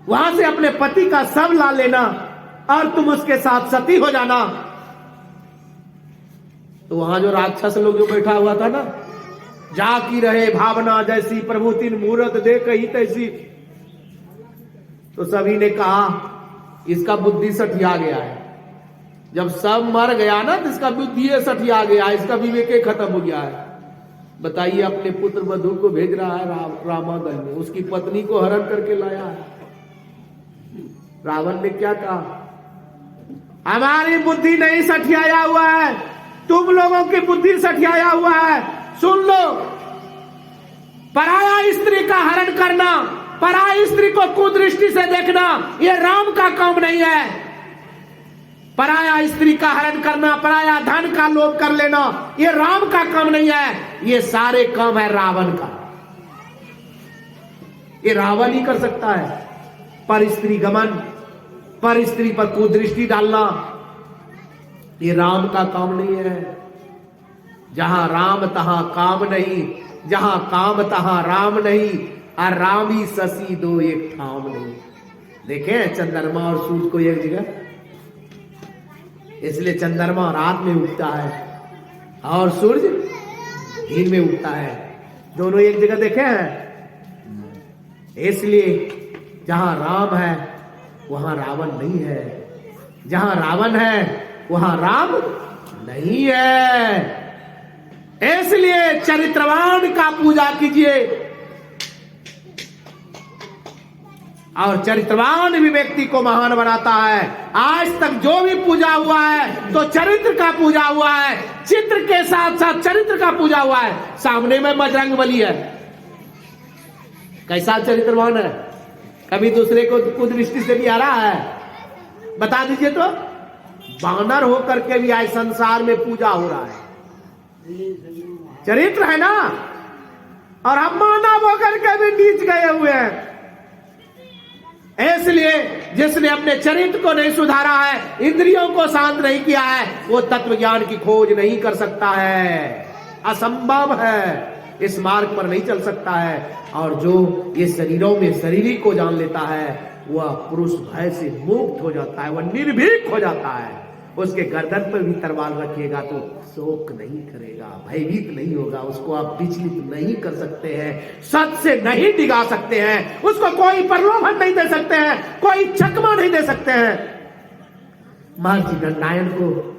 वहां से अपने पति का शव ला लेना और तुम उसके साथ सती हो जाना। तो वहां जो राक्षस लोग जो बैठा हुआ था ना, जाकी रहे भावना जैसी प्रभु तीन मूरत देख ही तैसी, तो सभी ने कहा इसका बुद्धि सठिया गया है। जब सब मर गया ना तो इसका बुद्धि सठिया गया, इसका विवेक खत्म हो गया है। बताइए, अपने पुत्र वधु को भेज रहा है रामादल में, उसकी पत्नी को हरण करके लाया है। रावण ने क्या कहा? हमारी बुद्धि नहीं सठियाया हुआ है, तुम लोगों की बुद्धि सठियाया हुआ है। सुन लो, पराया स्त्री का हरण करना, पराई स्त्री को कुदृष्टि से देखना, यह राम का काम नहीं है। पराया स्त्री का हरण करना, पराया धन का लोभ कर लेना, यह राम का काम नहीं है। ये सारे काम है रावण का। ये रावण ही कर सकता है। पर स्त्री गमन, पर स्त्री पर कुदृष्टि डालना, ये राम का काम नहीं है। जहां राम तहां काम नहीं, जहां काम तहां राम नहीं, और रामी शशि दो एक ठाम नहीं। देखें चंद्रमा और सूर्य को एक जगह, इसलिए चंद्रमा रात में उगता है और सूर्य दिन में उगता है, दोनों एक जगह देखे हैं। इसलिए जहां राम है वहां रावण नहीं है, जहां रावण है वहां राम नहीं है। इसलिए चरित्रवान का पूजा कीजिए, और चरित्रवान भी व्यक्ति को महान बनाता है। आज तक जो भी पूजा हुआ है तो चरित्र का पूजा हुआ है, चित्र के साथ साथ चरित्र का पूजा हुआ है। सामने में बजरंगबली है, कैसा चरित्रवान है? कभी दूसरे को कुदृष्टि से भी आ रहा है? बता दीजिए तो। बानर होकर के भी आज संसार में पूजा हो रहा है, चरित्र है ना। और हम मानव होकर के भी नीच गए हुए हैं। इसलिए जिसने अपने चरित्र को नहीं सुधारा है, इंद्रियों को शांत नहीं किया है, वो तत्व ज्ञान की खोज नहीं कर सकता है, असंभव है, इस मार्ग पर नहीं चल सकता है। और जो ये शरीरों में शरीरी को जान लेता है, वह पुरुष भय से मुक्त हो जाता है, वह निर्भीक हो जाता है। उसके गर्दन पर भी तलवार रखिएगा तो शोक नहीं करेगा, भयभीत नहीं होगा, उसको आप विचलित नहीं कर सकते हैं, सच से नहीं डिगा सकते हैं, उसको कोई प्रलोभन नहीं दे सकते हैं, कोई चकमा नहीं दे सकते हैं। महर्षि दंडायन को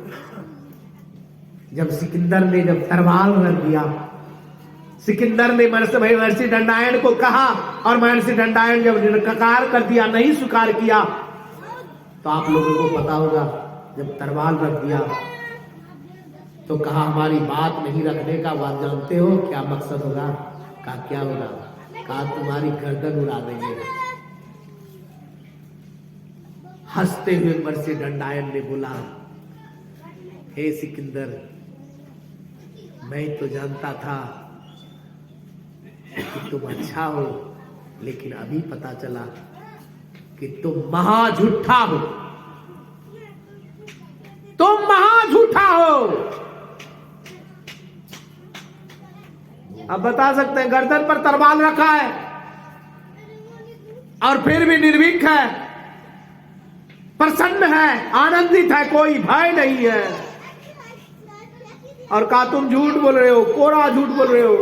जब सिकंदर ने जब तलवार रख दिया, सिकंदर ने महर्षि दंडायन को कहा, और महर्षि दंडायन जब निरंकार कर दिया, नहीं स्वीकार किया, तो आप लोगों को पता होगा, जब तलवार रख दिया तो कहा हमारी बात नहीं रखने का बात जानते हो क्या मकसद होगा? कहा क्या होगा? कहा तुम्हारी गर्दन उड़ा देंगे। हंसते हुए महर्षि दंडायन ने बोला, हे सिकंदर, मैं तो जानता था कि तुम अच्छा हो, लेकिन अभी पता चला कि तुम महा झूठा हो, तुम महा झूठा हो। अब बता सकते हैं, गर्दन पर तलवार रखा है और फिर भी निर्भीक है, प्रसन्न है, आनंदित है, कोई भय नहीं है। और कहा तुम झूठ बोल रहे हो, कोरा झूठ बोल रहे हो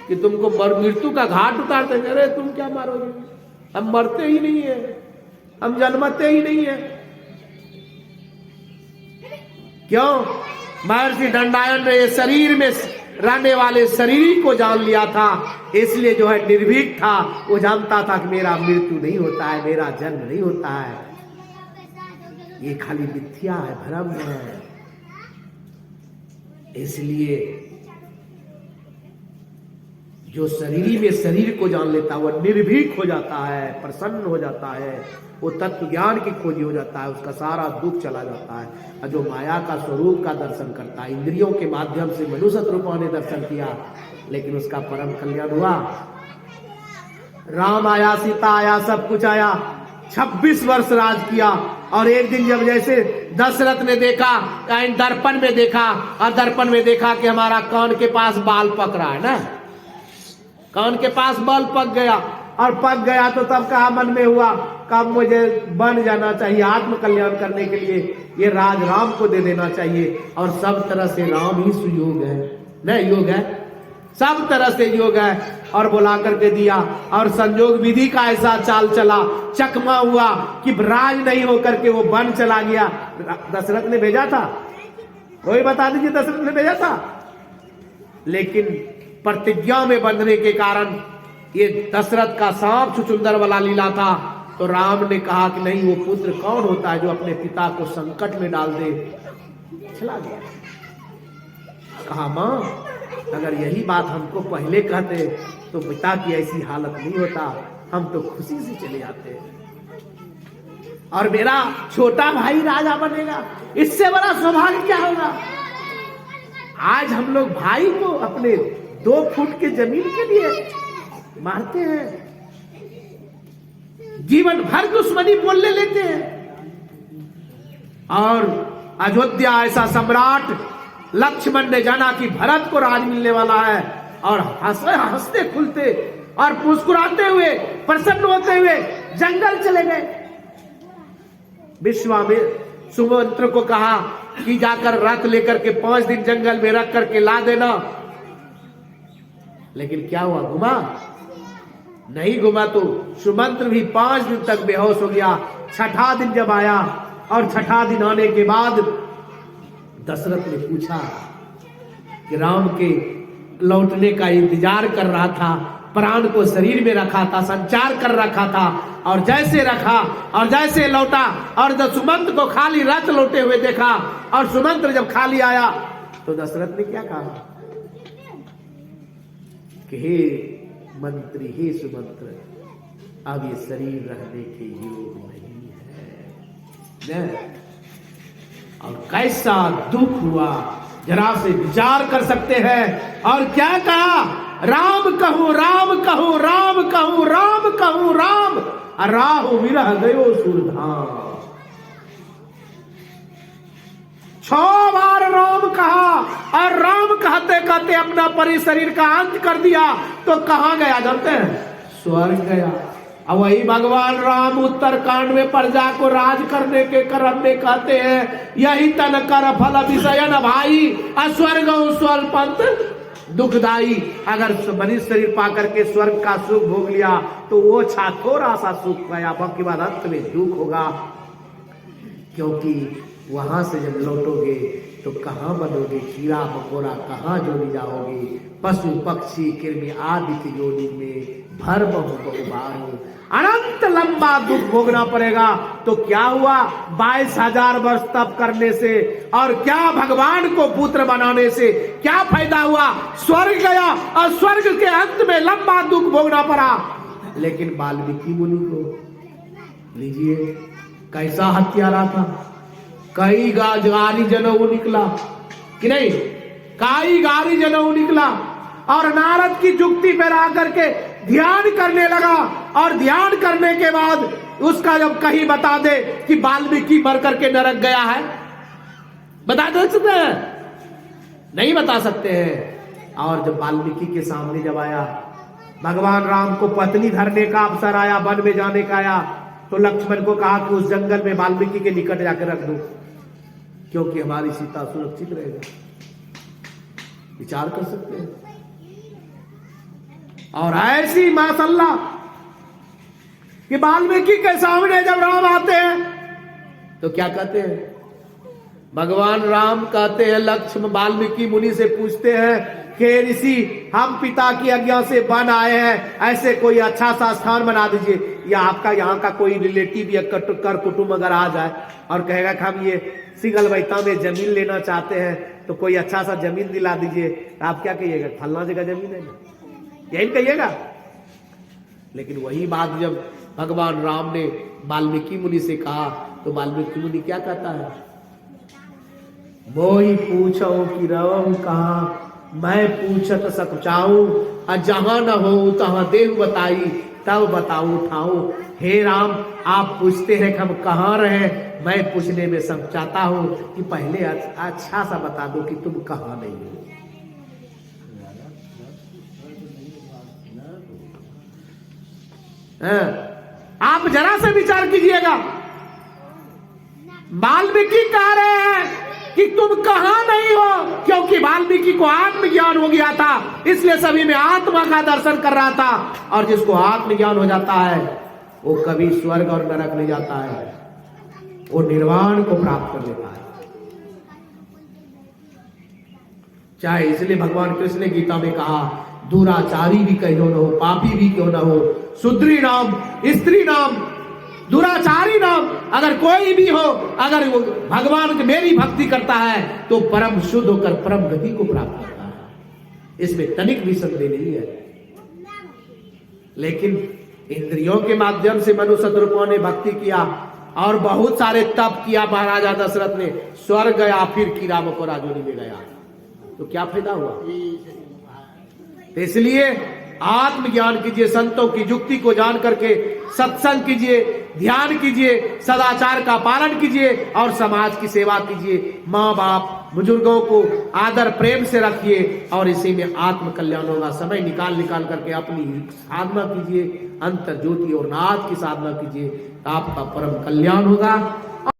कि तुमको मृत्यु का घाट उतार देंगे। अरे तुम क्या मारोगे? हम मरते ही नहीं है, हम जन्मते ही नहीं है। क्यों? महर्षि दंडायन ने शरीर में रहने वाले शरीर को जान लिया था, इसलिए जो है निर्भीक था। वो जानता था कि मेरा मृत्यु नहीं होता है, मेरा जन्म नहीं होता है, ये खाली मिथ्या है, भ्रम है। इसलिए जो शरीर में शरीर को जान लेता है वह निर्भीक हो जाता है, प्रसन्न हो जाता है, वो तत्व ज्ञान की खोजी हो जाता है, उसका सारा दुख चला जाता है। और जो माया का स्वरूप का दर्शन करता है, इंद्रियों के माध्यम से मनुष्य रूपों ने दर्शन किया, लेकिन उसका परम कल्याण हुआ। राम आया, सीता आया, सब कुछ आया, 26 वर्ष राज किया। और एक दिन जब जैसे दशरथ ने देखा, दर्पण में देखा, और दर्पण में देखा कि हमारा कान के पास बाल पक रहा है ना, कान के पास बाल पक गया, और पक गया तो तब कहा मन में हुआ, कब मुझे बन जाना चाहिए, आत्म कल्याण करने के लिए ये राज राम को दे देना चाहिए। और सब तरह से राम ही सुयोग है, न योग है, सब तरह से योग है। और बुला करके दिया, और संयोग विधि का ऐसा चाल चला, चकमा हुआ कि राज नहीं होकर के वो वन चला गया। दशरथ ने भेजा था, कोई बता दीजिए दशरथ ने भेजा था? लेकिन प्रतिज्ञा में बंधने के कारण ये दशरथ का सांप छुचुंदर वाला लीला था। तो राम ने कहा कि नहीं, वो पुत्र कौन होता है जो अपने पिता को संकट में डाल दे? चला गया। कहा मां, अगर यही बात हमको पहले कहते तो पिता की ऐसी हालत नहीं होता, हम तो खुशी से चले जाते और मेरा छोटा भाई राजा बनेगा। इससे बड़ा सौभाग्य क्या होगा? आज हम लोग भाई को अपने 2 फुट के जमीन के लिए मारते हैं, जीवन भर दुश्मनी बोलने लेते हैं। और अयोध्या ऐसा सम्राट, लक्ष्मण ने जाना कि भरत को राज मिलने वाला है, और हंसते खुलते और मुस्कुराते हुए, प्रसन्न होते हुए जंगल चले गए। विश्वामित्र सुमंत्र को कहा कि जाकर रथ लेकर के 5 दिन जंगल में रख करके ला देना। लेकिन क्या हुआ? घुमा नहीं, घुमा तो सुमंत्र भी 5 दिन तक बेहोश हो गया। 6ठा दिन जब आया, और 6ठा दिन आने के बाद दशरथ ने पूछा कि राम के लौटने का इंतजार कर रहा था, प्राण को शरीर में रखा था, संचार कर रखा था, और जैसे रखा और जैसे लौटा, और जब सुमंत्र को खाली रथ लौटे हुए देखा, और सुमंत्र जब खाली आया तो दशरथ ने क्या कहा कि हे मंत्री, हे सुमंत्र, अब ये शरीर रहने के योग नहीं है। और कैसा दुख हुआ जरा से विचार कर सकते हैं। और क्या कहा? राम कहूं, राम कहूं, राम कहूं, राम कहूं, राम राहु विरह गयो सुरधाम। 6 बार राम कहा, और राम कहते कहते अपना शरीर का अंत कर दिया। तो कहां गया जानते हैं? स्वर्ग गया। अब वही भगवान राम उत्तर कांड में प्रजा को राज करने के क्रम में कहते हैं, यही तन कर फल विषयन भाई, अस्वर्ग स्वल्पंत दुखदाई। अगर मनुष्य शरीर पा करके स्वर्ग का सुख भोग लिया तो वो थोड़ा सा सुख पाया, बाकी बाद अंत में दुख होगा। क्योंकि वहां से जब लौटोगे तो कहां बनोगे? कीड़ा मकोड़ा कहां जोड़ी जाओगे? पशु पक्षी कृमि आदि की जोड़ी में भर बहुबार अनंत लंबा दुख भोगना पड़ेगा। तो क्या हुआ? 22,000 वर्ष तप करने से और क्या भगवान को पुत्र बनाने से क्या फायदा हुआ? स्वर्ग गया, और स्वर्ग के अंत में लंबा दुख भोगना पड़ा। लेकिन वाल्मीकि मुनि को लीजिए, कैसा हत्यारा था, कई गारी जनेऊ निकला कि नहीं? कई गारी जनेऊ निकला, और नारद की जुक्ति पर आकर के ध्यान करने लगा। और ध्यान करने के बाद उसका जब कहीं बता दे कि वाल्मीकि मर करके नरक गया है, बता दे सकते हैं? नहीं बता सकते हैं। और जब वाल्मीकि के सामने जब आया, भगवान राम को पत्नी धरने का अवसर आया, वन में जाने का आया, तो लक्ष्मण को कहा कि उस जंगल में वाल्मीकि के निकट जाकर रख दो, क्योंकि हमारी सीता सुरक्षित रहेगा। विचार कर सकते हैं। और ऐसी माशाअल्लाह कि वाल्मीकि के सामने जब राम आते हैं तो क्या कहते हैं? भगवान राम कहते हैं, लक्ष्मण वाल्मीकि मुनि से पूछते हैं कि ऋषि, हम पिता की आज्ञा से वन आए हैं, ऐसे कोई अच्छा सा स्थान बना दीजिए, या आपका यहाँ का कोई रिलेटिव या कर कुटुंब अगर आ जाए और कहेगा कि हम ये सिंगल बैता में जमीन लेना चाहते हैं, तो कोई अच्छा सा जमीन दिला दीजिए, तो आप क्या कहिएगा? फलना जगह जमीन है ना, यही कहिएगा। लेकिन वही बात जब भगवान राम ने वाल्मीकि मुनि से कहा तो वाल्मीकि मुनि क्या कहता है, मोहि पूछो कि रहूं कहाँ, मैं पूछत सकुचाऊं, और जहां न हो तहां देहु बताई, तब बताऊं ठाऊं। हे राम, आप पूछते हैं कि हम कहाँ रहे, मैं पूछने में सब चाहता हूं कि पहले अच्छा सा बता दो कि तुम कहाँ नहीं हो। आप जरा से विचार कीजिएगा, वाल्मीकि कह रहे हैं कि तुम कहां नहीं हो, क्योंकि वाल्मीकि को आत्मज्ञान हो गया था, इसलिए सभी में आत्मा का दर्शन कर रहा था। और जिसको आत्मज्ञान हो जाता है वो कभी स्वर्ग और नरक नहीं जाता है, वो निर्वाण को प्राप्त कर लेता है। चाहे इसलिए भगवान कृष्ण ने गीता में कहा, दुराचारी भी क्यों न हो, पापी भी क्यों न हो, शूद्री नाम, स्त्री नाम, दुराचारी नाम, अगर कोई भी हो, अगर वो भगवान की मेरी भक्ति करता है तो परम शुद्ध होकर परम गति को प्राप्त करता है। इसमें तनिक भी संदेह नहीं है। लेकिन इंद्रियों के माध्यम से मनुष्य शत्रुओं ने भक्ति किया और बहुत सारे तप किया। महाराजा दशरथ ने स्वर्ग गया, फिर कीड़ा मकोड़ा जोनी में गया, तो क्या फायदा हुआ। तो इसलिए आत्मज्ञान कीजिए, संतों की युक्ति को जान करके सत्संग कीजिए, ध्यान कीजिए, सदाचार का पालन कीजिए और समाज की सेवा कीजिए। माँ बाप बुजुर्गों को आदर प्रेम से रखिए और इसी में आत्म कल्याण होगा। समय निकाल निकाल करके अपनी साधना कीजिए, अंतर ज्योति और नाथ की साधना कीजिए, आपका परम कल्याण होगा।